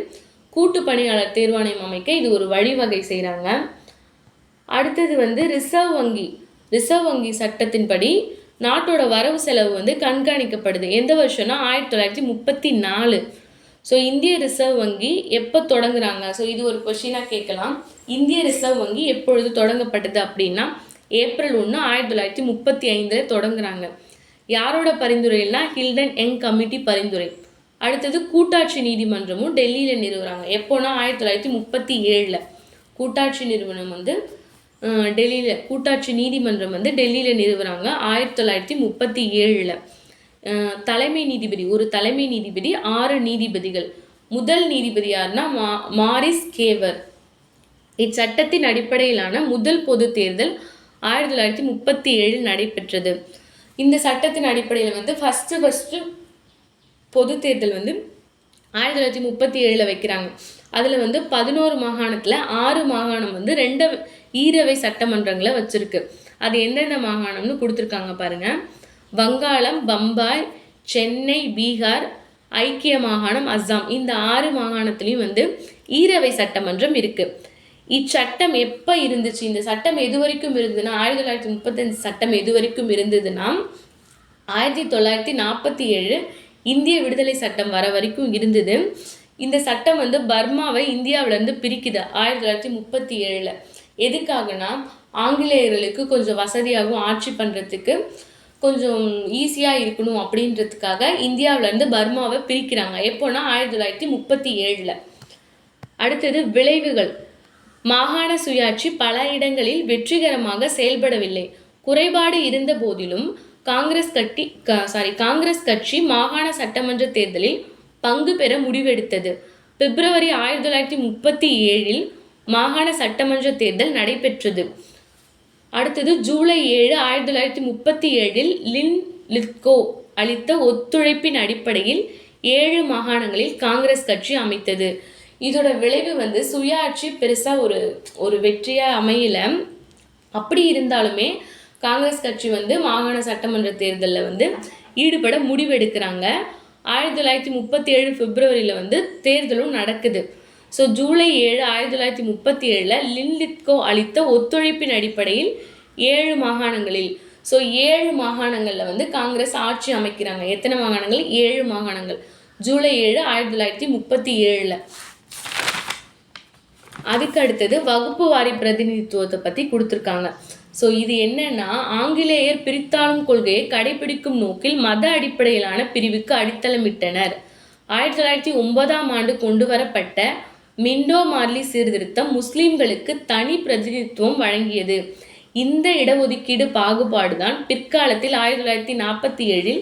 கூட்டு பணியாளர் தேர்வாணையம் அமைக்க இது ஒரு வழிவகை செய்கிறாங்க. அடுத்தது வந்து ரிசர்வ் வங்கி சட்டத்தின்படி நாட்டோட வரவு செலவு வந்து கண்காணிக்கப்படுது. எந்த வருஷம்னா 1934. ஸோ இந்திய ரிசர்வ் வங்கி எப்போ தொடங்குறாங்க? ஸோ இது ஒரு கொஷினாக கேட்கலாம். இந்திய ரிசர்வ் வங்கி எப்பொழுது தொடங்கப்பட்டது அப்படின்னா ஏப்ரல் 1, 1935 தொடங்குறாங்க. யாரோட பரிந்துரைனா ஹில்டன் யங் கமிட்டி பரிந்துரை. அடுத்தது கூட்டாட்சி நீதிமன்றமும் டெல்லியில் நிறுவுறாங்க. எப்போனா 1937 கூட்டாட்சி நிறுவனம் வந்து டெல்லியில் கூட்டாட்சி நீதிமன்றம் வந்து டெல்லியில் நிறுவுறாங்க 1937. தலைமை நீதிபதி, ஒரு தலைமை நீதிபதி, 6 நீதிபதிகள். முதல் நீதிபதி யாருன்னா மாரிஸ் கேவர். இச்சட்டத்தின் அடிப்படையிலான முதல் பொது தேர்தல் 1937 நடைபெற்றது. இந்த சட்டத்தின் அடிப்படையில் வந்து ஃபஸ்ட்டு பொது தேர்தல் வந்து 1937 வைக்கிறாங்க. அதில் வந்து 11 மாகாணத்தில் 6 மாகாணம் வந்து 2 ஈரவை சட்டமன்றங்களை வச்சுருக்கு. அது எந்தெந்த மாகாணம்னு கொடுத்துருக்காங்க பாருங்கள். வங்காளம், பம்பாய், சென்னை, பீகார், ஐக்கிய மாகாணம், அஸ்ஸாம். இந்த 6 மாகாணத்துலேயும் வந்து ஈரவை சட்டமன்றம் இருக்குது. இச்சட்டம் எப்போ இருந்துச்சு? இந்த சட்டம் எது வரைக்கும் இருந்ததுன்னா 1935 சட்டம் எது வரைக்கும் இருந்ததுன்னா 1947 இந்திய விடுதலை சட்டம் வர வரைக்கும் இருந்தது. இந்த சட்டம் வந்து பர்மாவை இந்தியாவிலேருந்து பிரிக்குது 1937. எதுக்காகனா ஆங்கிலேயர்களுக்கு கொஞ்சம் வசதியாகவும் ஆட்சி பண்ணுறதுக்கு கொஞ்சம் ஈஸியாக இருக்கணும் அப்படின்றதுக்காக இந்தியாவிலேருந்து பர்மாவை பிரிக்கிறாங்க. எப்போனா 1937. அடுத்தது விளைவுகள். மாகாண சுயாட்சி பல இடங்களில் வெற்றிகரமாக செயல்படவில்லை. குறைபாடு இருந்த போதிலும் காங்கிரஸ் கட்சி மாகாண சட்டமன்ற தேர்தலில் பங்கு பெற முடிவெடுத்தது. பிப்ரவரி 1937 மாகாண சட்டமன்ற தேர்தல் நடைபெற்றது. அடுத்தது ஜூலை 7, 1937 லின் லித்கோ அளித்த ஒத்துழைப்பின் அடிப்படையில் 7 மாகாணங்களில் காங்கிரஸ் கட்சி அமைத்தது. இதோட விளைவு வந்து சுயாட்சி பெருசாக ஒரு வெற்றியாக அமையல. அப்படி இருந்தாலுமே காங்கிரஸ் கட்சி வந்து மாகாண சட்டமன்ற தேர்தலில் வந்து ஈடுபட முடிவெடுக்கிறாங்க. 1937 பிப்ரவரியில் வந்து தேர்தலும் நடக்குது. ஸோ ஜூலை 7, 1937 லின் லித்கோ அளித்த ஒத்துழைப்பின் அடிப்படையில் 7 மாகாணங்களில், ஸோ 7 மாகாணங்களில் வந்து காங்கிரஸ் ஆட்சி அமைக்கிறாங்க. எத்தனை மாகாணங்கள்? 7 மாகாணங்கள். ஜூலை 7, 1937. அதுக்கு அடுத்தது வகுப்பு வாரி பிரதிநிதித்துவத்தை பற்றி கொடுத்துருக்காங்க. ஸோ இது என்னன்னா ஆங்கிலேயர் பிரித்தாளும் கொள்கையை கடைபிடிக்கும் நோக்கில் மத அடிப்படையிலான பிரிவுக்கு அடித்தளமிட்டனர். 1909 கொண்டு வரப்பட்ட மிண்டோ மார்லி சீர்திருத்தம் முஸ்லிம்களுக்கு தனி பிரதிநிதித்துவம் வழங்கியது. இந்த இடஒதுக்கீடு பாகுபாடுதான் பிற்காலத்தில் 1947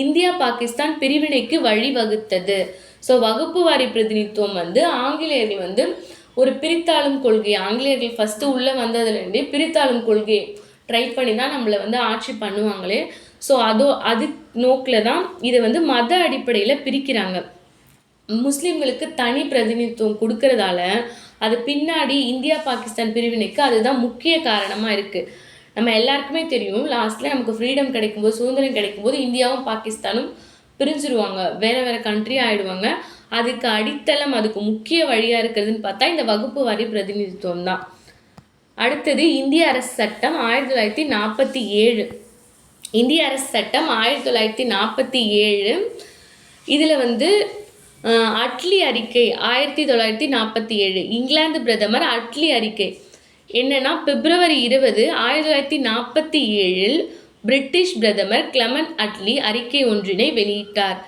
இந்தியா பாகிஸ்தான் பிரிவினைக்கு வழிவகுத்தது. ஸோ வகுப்பு வாரி பிரதிநிதித்துவம் வந்து ஆங்கிலேயர்கள் வந்து ஒரு பிரித்தாளும் கொள்கை, ஆங்கிலேயர்கள் ஃபஸ்ட்டு உள்ளே வந்ததுலேருந்தே பிரித்தாளும் கொள்கையை ட்ரை பண்ணி தான் நம்மளை வந்து ஆட்சி பண்ணுவாங்களே. ஸோ அது நோக்கில் தான் இதை வந்து மத அடிப்படையில் பிரிக்கிறாங்க. முஸ்லீம்களுக்கு தனி பிரதிநிதித்துவம் கொடுக்கறதால அது பின்னாடி இந்தியா பாகிஸ்தான் பிரிவினைக்கு அதுதான் முக்கிய காரணமாக இருக்குது. நம்ம எல்லாருக்குமே தெரியும், லாஸ்ட்டில் நமக்கு ஃப்ரீடம் கிடைக்கும்போது, சுதந்திரம் கிடைக்கும்போது இந்தியாவும் பாகிஸ்தானும் பிரிஞ்சிருவாங்க, வேறு கண்ட்ரி ஆகிடுவாங்க. அதுக்கு அடித்தளம், அதுக்கு முக்கிய வழியாக இருக்கிறதுன்னு பார்த்தா இந்த வகுப்பு வாரி பிரதிநிதித்துவம் தான். அடுத்தது இந்திய அரசு சட்டம் 1947. இந்திய அரசு சட்டம் 1947. இதில் வந்து அட்லி அறிக்கை 1947. இங்கிலாந்து பிரதமர் அட்லி அறிக்கை என்னன்னா பிப்ரவரி 20, 1947 பிரிட்டிஷ் பிரதமர் கிளமெண்ட் அட்லி அறிக்கை ஒன்றினை வெளியிட்டார்.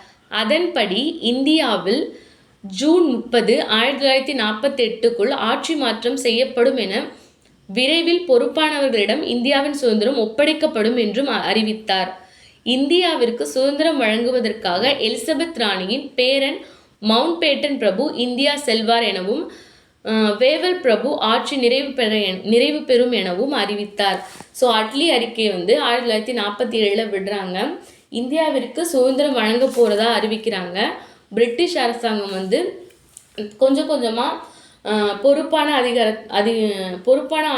அதன்படி இந்தியாவில் ஜூன் 30, 1948க்குள் ஆட்சி மாற்றம் செய்யப்படும் என விரைவில் பொறுப்பானவர்களிடம் இந்தியாவின் சுதந்திரம் ஒப்படைக்கப்படும் என்றும் அறிவித்தார். இந்தியாவிற்கு சுதந்திரம் வழங்குவதற்காக எலிசபெத் ராணியின் பேரன் மவுண்ட் பேட்டன் பிரபு இந்தியா செல்வார் எனவும் வேவல் பிரபு ஆட்சி நிறைவு பெறும் எனவும் அறிவித்தார். ஸோ அட்லி அறிக்கை வந்து 1947 விடுறாங்க. இந்தியாவிற்கு சுதந்திரம் வழங்க போகிறதா அறிவிக்கிறாங்க. பிரிட்டிஷ் அரசாங்கம் வந்து கொஞ்சம் கொஞ்சமாக பொறுப்பான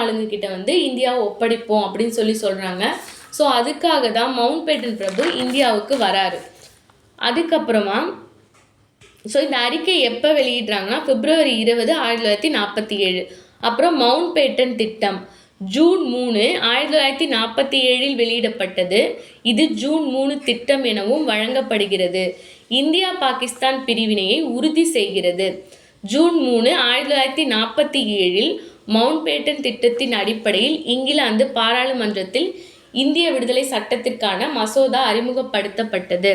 ஆளுங்கக்கிட்ட வந்து இந்தியாவை ஒப்படைப்போம் அப்படின்னு சொல்கிறாங்க. ஸோ அதுக்காக தான் மவுண்ட் பேட்டன் பிரபு இந்தியாவுக்கு வராரு. அதுக்கப்புறமா ஸோ இந்த அறிக்கை எப்போ வெளியிடுறாங்கன்னா பிப்ரவரி 20, 1947. அப்புறம் மவுண்ட் பேட்டன் திட்டம் ஜூன் 3, 1947 வெளியிடப்பட்டது. இது ஜூன் 3 திட்டம் எனவும் வழங்கப்படுகிறது. இந்தியா பாகிஸ்தான் பிரிவினையை உறுதி செய்கிறது. ஜூன் 3, 1947 மவுண்ட் பேட்டன் திட்டத்தின் அடிப்படையில் இங்கிலாந்து பாராளுமன்றத்தில் இந்திய விடுதலை சட்டத்திற்கான மசோதா அறிமுகப்படுத்தப்பட்டது.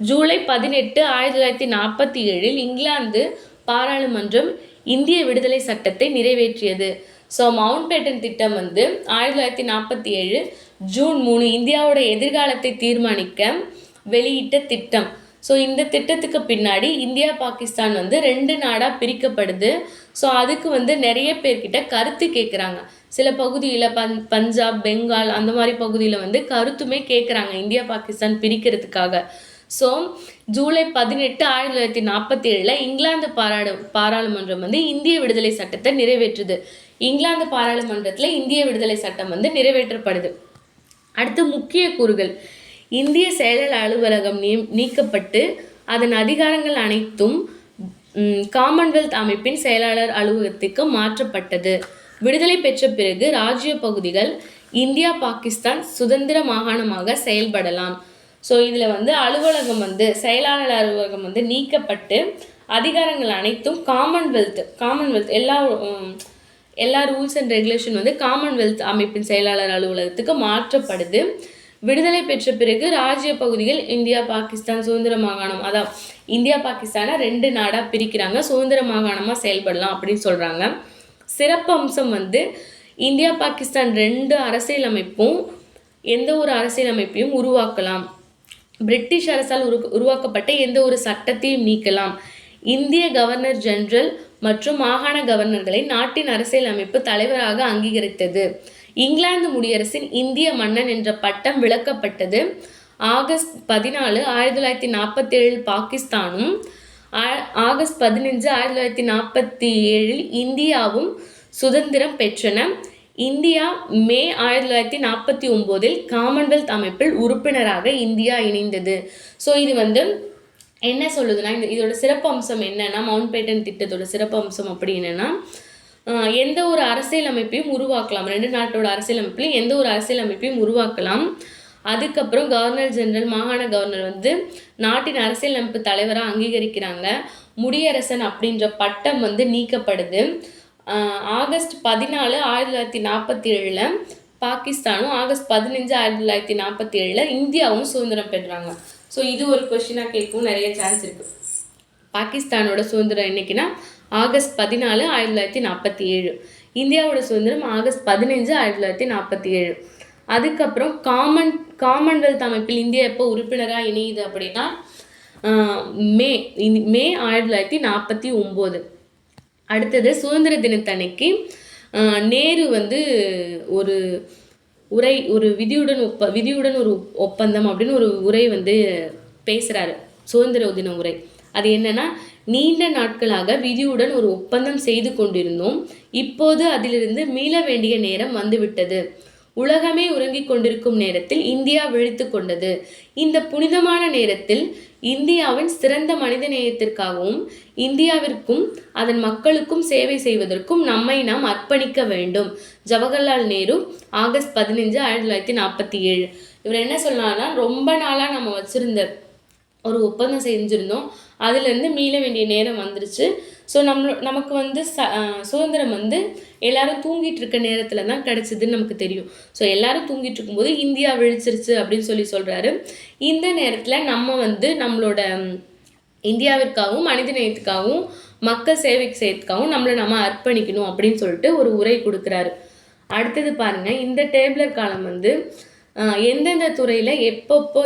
ஜூலை 18, 1947 இங்கிலாந்து பாராளுமன்றம் இந்திய விடுதலை சட்டத்தை நிறைவேற்றியது. ஸோ மவுண்ட் பேட்டன் திட்டம் 1947 ஜூன் 3 இந்தியாவோட எதிர்காலத்தை தீர்மானிக்க வெளியிட்ட திட்டம். ஸோ இந்த திட்டத்துக்கு பின்னாடி இந்தியா பாகிஸ்தான் 2 நாடாக பிரிக்கப்படுது. ஸோ அதுக்கு நிறைய பேர்கிட்ட கருத்து கேட்குறாங்க. சில பகுதியில் பஞ்சாப், பெங்கால் அந்த மாதிரி பகுதியில் கருத்துமே கேட்குறாங்க இந்தியா பாகிஸ்தான் பிரிக்கிறதுக்காக. ஸோ ஜூலை 18, 1947 இங்கிலாந்து பாராளுமன்றம் இந்திய விடுதலை சட்டத்தை நிறைவேற்றுது. இங்கிலாந்து பாராளுமன்றத்தில் இந்திய விடுதலை சட்டம் நிறைவேற்றப்படுது. அடுத்து முக்கிய கூறுகள். இந்திய செயலர் அலுவலகம் நீக்கப்பட்டு அதன் அதிகாரங்கள் அனைத்தும் காமன்வெல்த் அமைப்பின் செயலாளர் அலுவலகத்துக்கு மாற்றப்பட்டது. விடுதலை பெற்ற பிறகு ராஜ்ய பகுதிகள் இந்தியா பாகிஸ்தான் சுதந்திர மாகாணமாக செயல்படலாம். ஸோ இதில் அலுவலகம் செயலாளர் அலுவலகம் நீக்கப்பட்டு அதிகாரங்கள் அனைத்தும் காமன்வெல்த் எல்லா ரூல்ஸ் அண்ட் ரெகுலேஷன் காமன்வெல்த் அமைப்பின் செயலாளர் அலுவலகத்துக்கு மாற்றப்படுது. விடுதலை பெற்ற பிறகு ராஜ்ய பகுதிகள் இந்தியா பாகிஸ்தான் சுதந்திர மாகாணம், அதான் இந்தியா பாகிஸ்தானை 2 நாடாக பிரிக்கிறாங்க, சுதந்திர மாகாணமாக செயல்படலாம் அப்படின்னு சொல்கிறாங்க. சிறப்பு அம்சம் இந்தியா பாகிஸ்தான் 2 அரசியலமைப்பும் எந்த ஒரு அரசியலமைப்பையும் உருவாக்கலாம். பிரிட்டிஷ் அரசால் உருவாக்கப்பட்ட எந்த ஒரு சட்டத்தையும் நீக்கலாம். இந்திய கவர்னர் ஜெனரல் மற்றும் மாகாண கவர்னர்களை நாட்டின் அரசியலமைப்பு தலைவராக அங்கீகரித்தது. இங்கிலாந்து முடியரசின் இந்திய மன்னன் என்ற பட்டம் விலக்கப்பட்டது. ஆகஸ்ட் 14, 1947 பாகிஸ்தானும் ஆகஸ்ட் 15, 1947 இந்தியாவும் சுதந்திரம் பெற்றன. இந்தியா மே 1949 காமன்வெல்த் அமைப்பில் உறுப்பினராக இந்தியா இணைந்தது. ஸோ இது என்ன சொல்லுதுன்னா, இதோட சிறப்பு அம்சம் என்னன்னா, மவுண்ட் பேட்டன் திட்டத்தோட சிறப்பு அம்சம் அப்படி என்னன்னா, எந்த ஒரு அரசியலமைப்பையும் உருவாக்கலாம். 2 நாட்டோட அரசியலமைப்பில் எந்த ஒரு அரசியலமைப்பையும் உருவாக்கலாம். அதுக்கப்புறம் கவர்னர் ஜெனரல், மாகாண கவர்னர் நாட்டின் அரசியலமைப்பு தலைவராக அங்கீகரிக்கிறாங்க. முடியரசன் அப்படின்ற பட்டம் நீக்கப்படுது. ஆகஸ்ட் 14, 1947 பாகிஸ்தானும் ஆகஸ்ட் 15, 1947 இந்தியாவும் சுதந்திரம் பெற்றாங்க. ஸோ இது ஒரு கொஸ்டினாக கேட்கும் நிறைய சான்ஸ் இருக்குது. பாகிஸ்தானோட சுதந்திரம் என்னைக்குன்னா ஆகஸ்ட் 14, 1947. இந்தியாவோட சுதந்திரம் ஆகஸ்ட் 15, 1947. அதுக்கப்புறம் காமன்வெல்த் அமைப்பில் இந்தியா எப்போ உறுப்பினராக இணையுது அப்படின்னா மே 1949. அடுத்தது சுதந்திர தினத்தன்னைக்கு நேரு ஒரு உரை, ஒரு விதியுடன் ஒரு ஒப்பந்தம் அப்படின்னு ஒரு உரை பேசுகிறாரு, சுதந்திர தின உரை. அது என்னன்னா, நீண்ட நாட்களாக விதியுடன் ஒரு ஒப்பந்தம் செய்து கொண்டிருந்தோம். இப்போது அதிலிருந்து மீள வேண்டிய நேரம் வந்துவிட்டது. உலகமே உறங்கிக் கொண்டிருக்கும் நேரத்தில் இந்தியா விழித்து கொண்டது. இந்த புனிதமான நேரத்தில் இந்தியாவின் சிறந்த மனித நேயத்திற்காகவும் இந்தியாவிற்கும் அதன் மக்களுக்கும் சேவை செய்வதற்கும் நம்மை நாம் அர்ப்பணிக்க வேண்டும். ஜவஹர்லால் நேரு, ஆகஸ்ட் 15, 1947. இவர் என்ன சொன்னார்னா, ரொம்ப நாளாக நம்ம வச்சிருந்த ஒரு ஒப்பந்தம் செஞ்சுருந்தோம், அதுலேருந்து மீள வேண்டிய நேரம் வந்துருச்சு. ஸோ நமக்கு சுதந்திரம் எல்லாரும் தூங்கிட்டு இருக்க நேரத்தில் தான் கிடச்சிதுன்னு நமக்கு தெரியும். ஸோ எல்லாரும் தூங்கிட்டு இருக்கும்போது இந்தியா விழிச்சிருச்சு அப்படின்னு சொல்கிறாரு. இந்த நேரத்தில் நம்ம நம்மளோட இந்தியாவிற்காகவும் மனித நேயத்துக்காகவும் மக்கள் சேவைக்கு செய்யறதுக்காகவும் நம்ம அர்ப்பணிக்கணும் அப்படின்னு சொல்லிட்டு ஒரு உரை கொடுக்குறாரு. அடுத்தது பாருங்கள், இந்த டேபிளர் காலம் எந்தெந்த துறையில் எப்பப்போ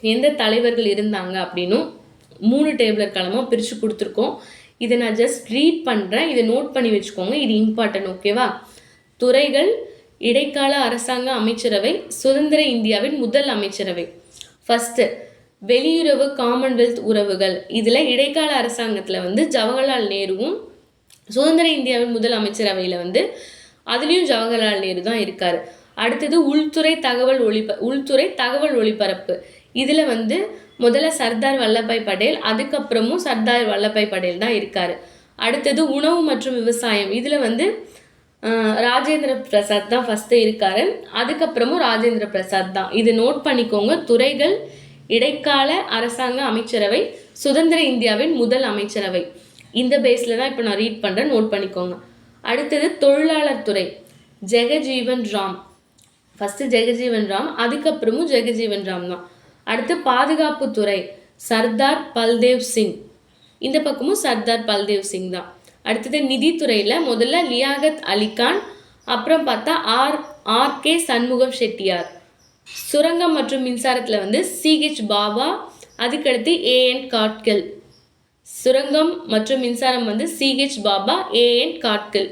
எந்த தலைவர்கள் இருந்தாங்க அப்படின்னும் 3 டேபிளர் காலமாக பிரித்து கொடுத்துருக்கோம். இதை நான் ஜஸ்ட் ரீட் பண்ணுறேன், இதை நோட் பண்ணி வச்சுக்கோங்க, இது இம்பார்ட்டன்ட், ஓகேவா? துறைகள்: இடைக்கால அரசாங்க அமைச்சரவை, சுதந்திர இந்தியாவின் முதல் அமைச்சரவை. ஃபஸ்ட்டு வெளியுறவு, காமன்வெல்த் உறவுகள். இதில் இடைக்கால அரசாங்கத்தில் ஜவஹர்லால் நேருவும், சுதந்திர இந்தியாவின் முதல் அமைச்சரவையில் அதுலேயும் ஜவஹர்லால் நேரு தான் இருக்கார். அடுத்தது உள்துறை தகவல் ஒளிபரப்பு. இதில் முதல்ல சர்தார் வல்லபாய் படேல், அதுக்கப்புறமும் சர்தார் வல்லபாய் படேல் தான் இருக்கார். அடுத்தது உணவு மற்றும் விவசாயம். இதில் ராஜேந்திர பிரசாத் தான் ஃபஸ்ட்டு இருக்கார், அதுக்கப்புறமும் ராஜேந்திர பிரசாத் தான். இது நோட் பண்ணிக்கோங்க. துறைகள்: இடைக்கால அரசாங்க அமைச்சரவை, சுதந்திர இந்தியாவின் முதல் அமைச்சரவை. இந்த பேஸில் தான் இப்போ நான் ரீட் பண்ணுறேன், நோட் பண்ணிக்கோங்க. அடுத்தது தொழிலாளர் துறை, ஜெகஜீவன் ராம். ஃபஸ்ட்டு ஜெகஜீவன் ராம், அதுக்கப்புறமும் ஜெகஜீவன் ராம் தான். அடுத்து பாதுகாப்புத்துறை, சர்தார் பல்தேவ் சிங். இந்த பக்கமும் சர்தார் பல்தேவ் சிங் தான். அடுத்தது நிதித்துறையில் முதல்ல லியாகத் அலிகான், அப்புறம் பார்த்தா ஆர்கே சண்முகம் செட்டியார். சுரங்கம் மற்றும் மின்சாரத்தில் சிஹெச் பாபா, அதுக்கடுத்து ஏஎன் காட்கில். சுரங்கம் மற்றும் மின்சாரம் சிஹெச் பாபா, ஏஎன் காட்கில்.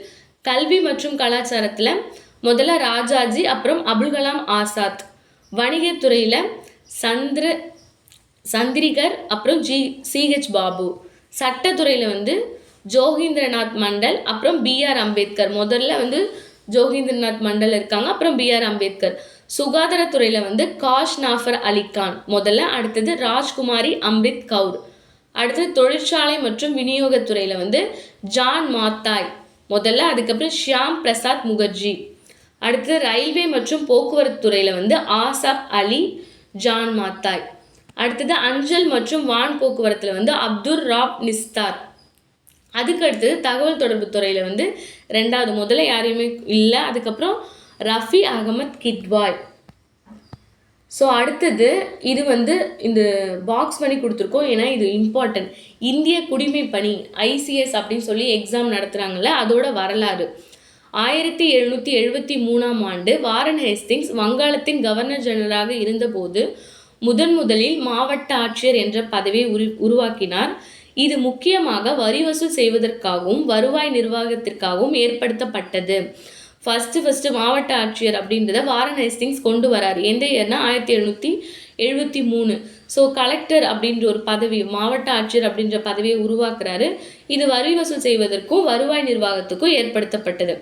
கல்வி மற்றும் கலாச்சாரத்தில் முதல்ல ராஜாஜி, அப்புறம் அபுல் கலாம் ஆசாத். வணிகத்துறையில் சந்திரிகர், அப்புறம் சிஹெச் பாபு. சட்டத்துறையில் ஜோகீந்திரநாத் மண்டல், அப்புறம் பிஆர் அம்பேத்கர். முதல்ல ஜோகீந்திரநாத் மண்டல் இருக்காங்க, அப்புறம் பிஆர் அம்பேத்கர். சுகாதாரத்துறையில் காஷ் நாஃபர் அலிகான் முதல்ல, அடுத்தது ராஜ்குமாரி அம்ரித் கவுர். அடுத்தது தொழிற்சாலை மற்றும் விநியோகத்துறையில் ஜான் மாத்தாய் முதல்ல, அதுக்கப்புறம் ஷியாம் பிரசாத் முகர்ஜி. அடுத்தது ரயில்வே மற்றும் போக்குவரத்து துறையில் ஆசாப் அலி ஜான் மாத்தாய். அடுத்தது அஞ்சல் மற்றும் வான் போக்குவரத்தில் அப்துல் ராப் நிஸ்தார். அதுக்கடுத்தது தகவல் தொடர்பு துறையில் ரெண்டாவது, முதல்ல யாரையுமே இல்லை, அதுக்கப்புறம் ரஃபி அகமத் கிட்வாய். ஸோ அடுத்தது இது இந்த பாக்ஸ் பண்ணி கொடுத்துருக்கோம், ஏன்னா இது இம்பார்ட்டன்ட். இந்திய குடிமை பணி ICS அப்படின்னு சொல்லி எக்ஸாம் நடத்துகிறாங்கல்ல, அதோட வரலாறு. 1773ஆம் ஆண்டு வாரன் ஹேஸ்டிங்ஸ் வங்காளத்தின் கவர்னர் ஜெனரலாக இருந்தபோது முதலில் மாவட்ட ஆட்சியர் என்ற பதவியை உருவாக்கினார். இது முக்கியமாக வரி வசூல் செய்வதற்காகவும் வருவாய் நிர்வாகத்திற்காகவும் ஏற்படுத்தப்பட்டது. ஃபஸ்ட்டு மாவட்ட ஆட்சியர் அப்படின்றத வாரன் ஹேஸ்டிங்ஸ் கொண்டு வராரு. எந்த இயர்னா 1773. ஸோ கலெக்டர் அப்படின்ற ஒரு பதவி, மாவட்ட ஆட்சியர் அப்படின்ற பதவியை உருவாக்குறாரு. இது வரி வசூல் செய்வதற்கும் வருவாய் நிர்வாகத்துக்கும் ஏற்படுத்தப்பட்டது.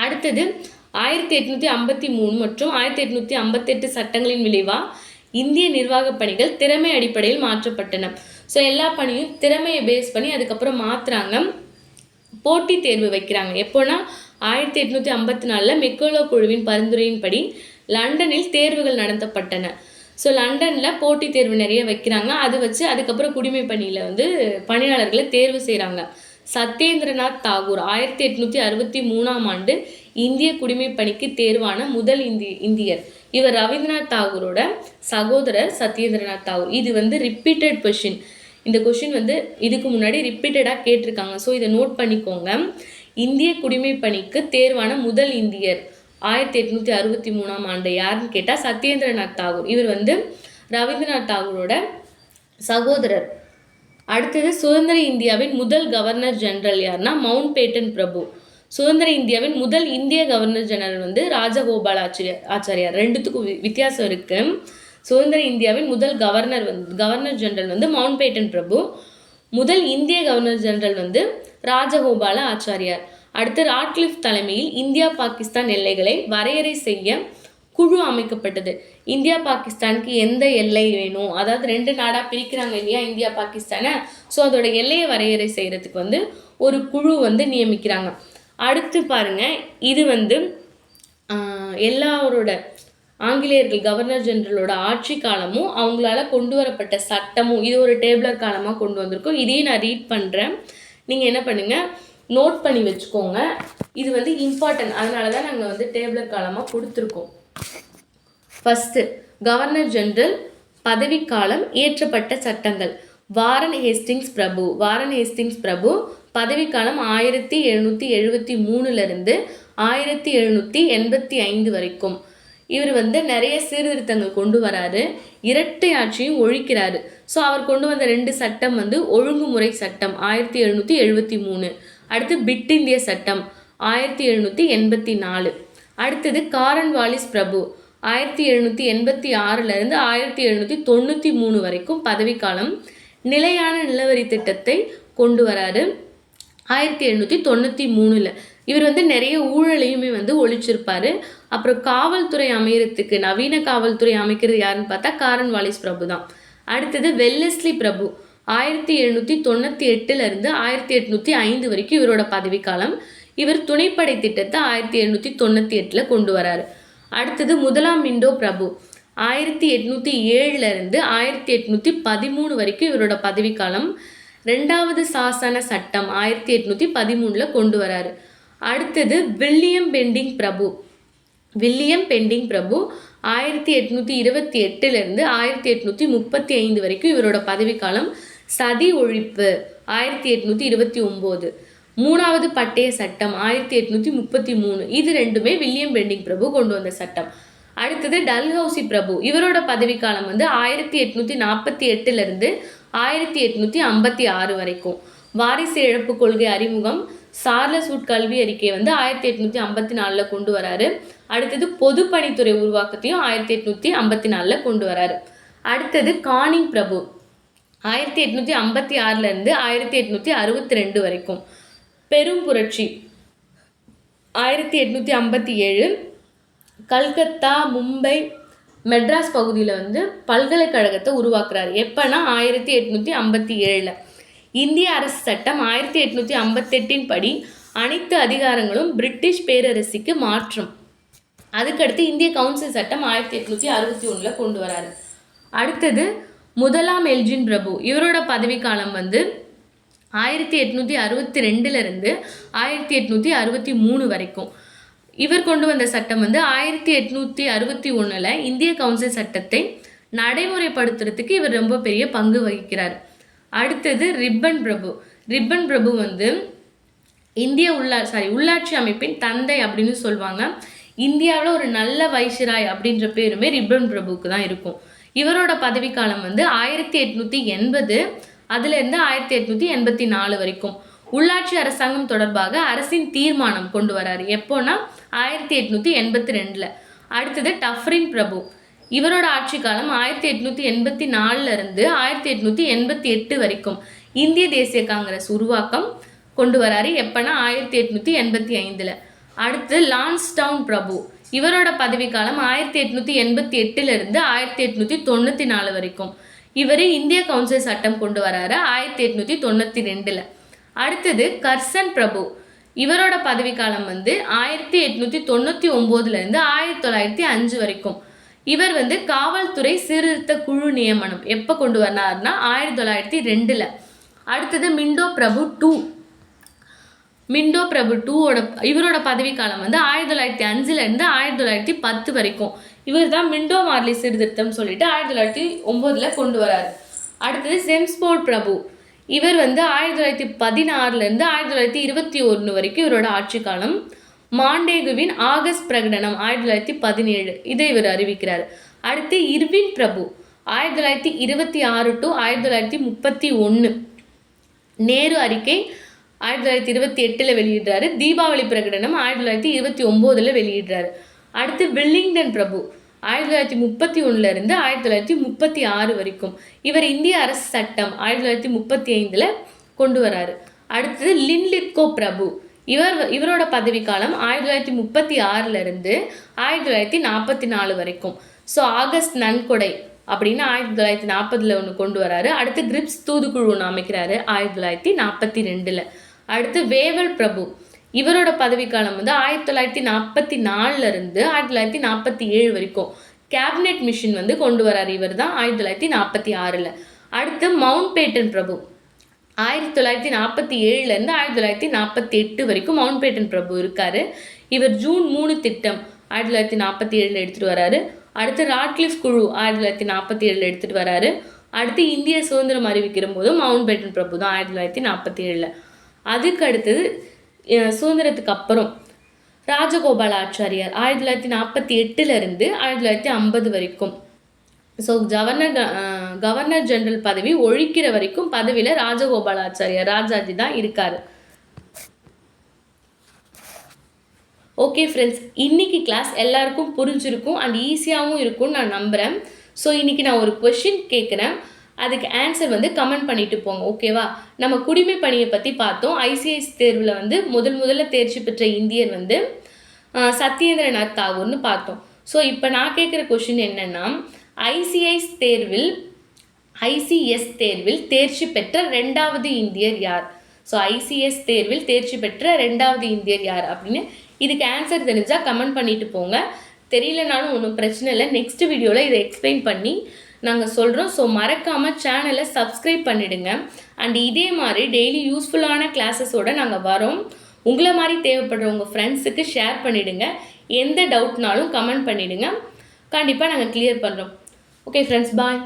அடுத்தது 1853 மற்றும் 1858 சட்டங்களின் விளைவாக இந்திய நிர்வாக பணிகள் திறமை அடிப்படையில் மாற்றப்பட்டன. ஸோ எல்லா பணியும் திறமையை பேஸ் பண்ணி அதுக்கப்புறம் மாற்றுறாங்க. போட்டித் தேர்வு வைக்கிறாங்க. எப்போனா 1854 மெக்கோலோ குழுவின் பரிந்துரையின்படி லண்டனில் தேர்வுகள் நடத்தப்பட்டன. ஸோ லண்டனில் போட்டித் தேர்வு நிறைய வைக்கிறாங்க. அது வச்சு அதுக்கப்புறம் குடிமை பணியில் பணியாளர்களை தேர்வு செய்கிறாங்க. சத்யேந்திரநாத் தாகூர் 1863ஆம் ஆண்டு இந்திய குடிமை பணிக்கு தேர்வான முதல் இந்தியர். இவர் ரவீந்திரநாத் தாகூரோட சகோதரர் சத்யேந்திரநாத் தாகூர். இது ரிப்பீட்டட் கொஷின். இந்த கொஷின் இதுக்கு முன்னாடி ரிப்பீட்டடாக கேட்டிருக்காங்க. ஸோ இதை நோட் பண்ணிக்கோங்க. இந்திய குடிமை பணிக்கு தேர்வான முதல் இந்தியர் 1863ஆம் ஆண்டு யாருன்னு கேட்டால் சத்யேந்திரநாத் தாகூர். இவர் ரவீந்திரநாத் தாகூரோட சகோதரர். அடுத்தது சுதந்திர இந்தியாவின் முதல் கவர்னர் ஜெனரல் யாருன்னா மவுண்ட் பேட்டன் பிரபு. சுதந்திர இந்தியாவின் முதல் இந்திய கவர்னர் ஜெனரல் ராஜகோபால் ஆச்சாரியார். ரெண்டுத்துக்கும் வித்தியாசம் இருக்கு. சுதந்திர இந்தியாவின் முதல் கவர்னர் ஜெனரல் மவுண்ட் பேட்டன் பிரபு. முதல் இந்திய கவர்னர் ஜெனரல் ராஜகோபால ஆச்சாரியார். அடுத்து ராட்க்ளிஃப் தலைமையில் இந்தியா பாகிஸ்தான் எல்லைகளை வரையறை செய்ய குழு அமைக்கப்பட்டது. இந்தியா பாகிஸ்தானுக்கு எந்த எல்லை வேணும், அதாவது 2 நாடாக பிரிக்கிறாங்க இல்லையா இந்தியா பாகிஸ்தானை. ஸோ அதோட எல்லையை வரையறை செய்கிறதுக்கு ஒரு குழு நியமிக்கிறாங்க. அடுத்து பாருங்க, இது எல்லாரோட ஆங்கிலேயர்கள் கவர்னர் ஜெனரலோட ஆட்சி காலமும் அவங்களால கொண்டு வரப்பட்ட சட்டமும் இது ஒரு டேபிளர் காலமாக கொண்டு வந்திருக்கோம். இதையும் நான் ரீட் பண்ணுறேன். நீங்கள் என்ன பண்ணுங்கள், நோட் பண்ணி வச்சுக்கோங்க. இது இம்பார்ட்டன்ட், அதனால தான் நாங்கள் டேபிளர் காலமாக கொடுத்துருக்கோம். ஃபஸ்ட்டு கவர்னர் ஜெனரல் பதவிக்காலம், இயற்றப்பட்ட சட்டங்கள். வாரன் ஹேஸ்டிங்ஸ் பிரபு பதவிக்காலம் 1773 1785 வரைக்கும். இவர் நிறைய சீர்திருத்தங்கள் கொண்டு வராரு. இரட்டை ஆட்சியும் ஒழிக்கிறாரு. ஸோ அவர் கொண்டு வந்த 2 சட்டம் ஒழுங்குமுறை சட்டம் 1773. அடுத்து பிட் இந்திய சட்டம் 1784. அடுத்தது காரன்வாலிஸ் பிரபு 1786 1793 வரைக்கும் பதவிக்காலம். நிலையான நிலவரி திட்டத்தை கொண்டு வராரு 1793. இவர் நிறைய ஊழலையுமே ஒழிச்சிருப்பாரு. அப்புறம் காவல்துறை அமையறதுக்கு, நவீன காவல்துறை அமைக்கிறது யாருன்னு பார்த்தா காரன்வாலிஸ் பிரபு தான். அடுத்தது வெல்லஸ்லி பிரபு 1798 1805 வரைக்கும் இவரோட பதவிக்காலம். இவர் துணைப்படை திட்டத்தை 1798 கொண்டு வராரு. அடுத்தது முதலாம் மிண்டோ பிரபு 1807 1813 வரைக்கும் இவரோட பதவிக்காலம். 2வது சாசன சட்டம் 1813 கொண்டு வராரு. அடுத்தது வில்லியம் பெண்டிங் பிரபு 1828 1835 வரைக்கும் இவரோட பதவிக்காலம். சதி ஒழிப்பு 1829. 3வது பட்டய சட்டம் 1833. இது ரெண்டுமே வில்லியம் பெண்டிங் பிரபு கொண்டு வந்த சட்டம். அடுத்தது டல்ஹவுசி பிரபு, இவரோட பதவிக்காலம் 1848 1856 வரைக்கும். வாரிசு இழப்பு கொள்கை அறிமுகம், சார்லஸ் வுட் கல்வி அறிக்கை 1854 கொண்டு வராரு. அடுத்தது பொதுப்பணித்துறை உருவாக்கத்தையும் 1854 கொண்டு வராரு. அடுத்தது கானிங் பிரபு 1856 1862 வரைக்கும். பெரும் புரட்சி 1857. கல்கத்தா, மும்பை, மெட்ராஸ் பகுதியில் பல்கலைக்கழகத்தை உருவாக்குறாரு. எப்போனா 1857. இந்திய அரசு சட்டம் 1858 படி அனைத்து அதிகாரங்களும் பிரிட்டிஷ் பேரரசுக்கு மாற்றும். அதுக்கடுத்து இந்திய கவுன்சில் சட்டம் 1861 கொண்டு வராரு. அடுத்தது முதலாம் எல்ஜின் பிரபு, இவரோட பதவிக்காலம் 1862 1863 வரைக்கும். இவர் கொண்டு வந்த சட்டம் 1861 இந்திய கவுன்சில் சட்டத்தை நடைமுறைப்படுத்துறதுக்கு இவர் ரொம்ப பெரிய பங்கு வகிக்கிறார். அடுத்தது ரிப்பன் பிரபு இந்திய உள்ளாட்சி அமைப்பின் தந்தை அப்படின்னு சொல்லுவாங்க. இந்தியாவில் ஒரு நல்ல வைசிராய் அப்படின்ற பேருமே ரிப்பன் பிரபுக்கு தான் இருக்கும். இவரோட பதவிக்காலம் 1880 அதுலேருந்து 1884 வரைக்கும். உள்ளாட்சி அரசாங்கம் தொடர்பாக அரசின் தீர்மானம் கொண்டு வராரு. எப்போனா 1882. அடுத்தது டஃப்ரின் பிரபு, இவரோட ஆட்சி காலம் 1884 1888 வரைக்கும். இந்திய தேசிய காங்கிரஸ் உருவாக்கம் கொண்டு வராரு. எப்போனா 1885. அடுத்து லான்ஸ்டவுன் பிரபு, இவரோட பதவிக்காலம் 1888 1894 வரைக்கும். இவர் இந்திய கவுன்சில் சட்டம் கொண்டு வராரு 1892. அடுத்தது கர்சன் பிரபு, இவரோட பதவிக்காலம் 1899 1905 வரைக்கும். இவர் காவல்துறை சீர்திருத்த குழு நியமனம் எப்போ கொண்டு வராருன்னா 1902. அடுத்தது மிண்டோ பிரபு டூவோட இவரோட பதவிக்காலம் 1905 1910 வரைக்கும். இவர் தான் மிண்டோ மார்லி சீர்திருத்தம் சொல்லிட்டு 1909 கொண்டு வராரு. அடுத்தது செம்ஸ்போர்ட் பிரபு, இவர் 1916 1921 வரைக்கும் இவரோட ஆட்சி காலம். மாண்டேகுவின் ஆகஸ்ட் பிரகடனம் 1917 இதை இவர் அறிவிக்கிறார். அடுத்து இர்வின் பிரபு 1926 to 1931. நேரு அறிக்கை 1928 வெளியிடுறாரு. தீபாவளி பிரகடனம் 1929 வெளியிடுறாரு. அடுத்து வில்லிங்டன் பிரபு 1931 1936 வரைக்கும். இவர் இந்திய அரசு சட்டம் 1935 கொண்டு வராரு. அடுத்தது லின்லித்கோ பிரபு, இவரோட பதவிக்காலம் 1936 1944 வரைக்கும். ஸோ ஆகஸ்ட் நன்கொடை அப்படின்னு 1940 ஒன்று கொண்டு வராரு. அடுத்து கிரிப்ஸ் தூதுக்குழு ஒன்று அமைக்கிறாரு 1942. அடுத்து வேவல் பிரபு, இவரோட பதவிக்காலம் 1944 1947 வரைக்கும். கேபினெட் மிஷன் கொண்டு வராரு. இவர் தான் 1946. அடுத்து மவுண்ட் பேட்டன் பிரபு 1947 1948 வரைக்கும் மவுண்ட் பேட்டன் பிரபு இருக்காரு. இவர் ஜூன் 3 திட்டம் 1947 எடுத்துகிட்டு வராரு. அடுத்து ராட்க்ளிஃப் குழு 1947 எடுத்துகிட்டு வராரு. அடுத்து இந்திய சுதந்திரம் அறிவிக்கிற போதும் மவுண்ட் பேட்டன் பிரபு தான் 1947. அதுக்கு அடுத்தது சுதந்திரத்துக்கு அப்புறம் ராஜகோபாலாச்சாரியார் 1948 1950 வரைக்கும். ஸோ கவர்னர் ஜெனரல் பதவி ஒழிக்கிற வரைக்கும் பதவியில் ராஜகோபாலாச்சாரியார் ராஜாஜி தான் இருக்கார். ஓகே ஃப்ரெண்ட்ஸ், இன்னைக்கு கிளாஸ் எல்லாருக்கும் புரிஞ்சிருக்கும் அண்ட் ஈஸியாகவும் இருக்கும்னு நான் நம்புகிறேன். ஸோ இன்றைக்கி நான் ஒரு கொஷின் கேட்குறேன், அதுக்கு ஆன்சர் முதல்ல பண்ணிட்டு போங்க. ஓகேவா? நம்ம குடிமை பணியை பற்றி பார்த்தோம். ஐசிஐஎஸ் தேர்வில் முதல்ல தேர்ச்சி பெற்ற இந்தியர் சத்யேந்திரநாத் தாகூர்னு பார்த்தோம். ஸோ இப்போ நான் கேட்குற கொஷின் என்னென்னா, ஐசிஐஎஸ் தேர்வில் தேர்ச்சி பெற்ற 2வது இந்தியர் யார்? ஸோ ஐசிஐஎஸ் தேர்வில் தேர்ச்சி பெற்ற 2வது இந்தியர் யார் அப்படின்னு இதுக்கு ஆன்சர் தெரிஞ்சால் கமெண்ட் பண்ணிட்டு போங்க. தெரியலனாலும் ஒன்றும் பிரச்சனை இல்லை, நெக்ஸ்ட் வீடியோவில் இதை எக்ஸ்பிளைன் பண்ணி நாங்கள் சொல்கிறோம். ஸோ மறக்காமல் சேனலை சப்ஸ்கிரைப் பண்ணிவிடுங்க. அண்ட் இதே மாதிரி டெய்லி யூஸ்ஃபுல்லான கிளாஸஸோடு நாங்கள் வரோம். உங்களை மாதிரி தேவைப்படுற உங்கள் ஃப்ரெண்ட்ஸுக்கு ஷேர் பண்ணிவிடுங்க. எந்த டவுட்னாலும் கமெண்ட் பண்ணிவிடுங்க, கண்டிப்பாக நாங்கள் கிளியர் பண்ணுறோம். ஓகே ஃப்ரெண்ட்ஸ், பாய்.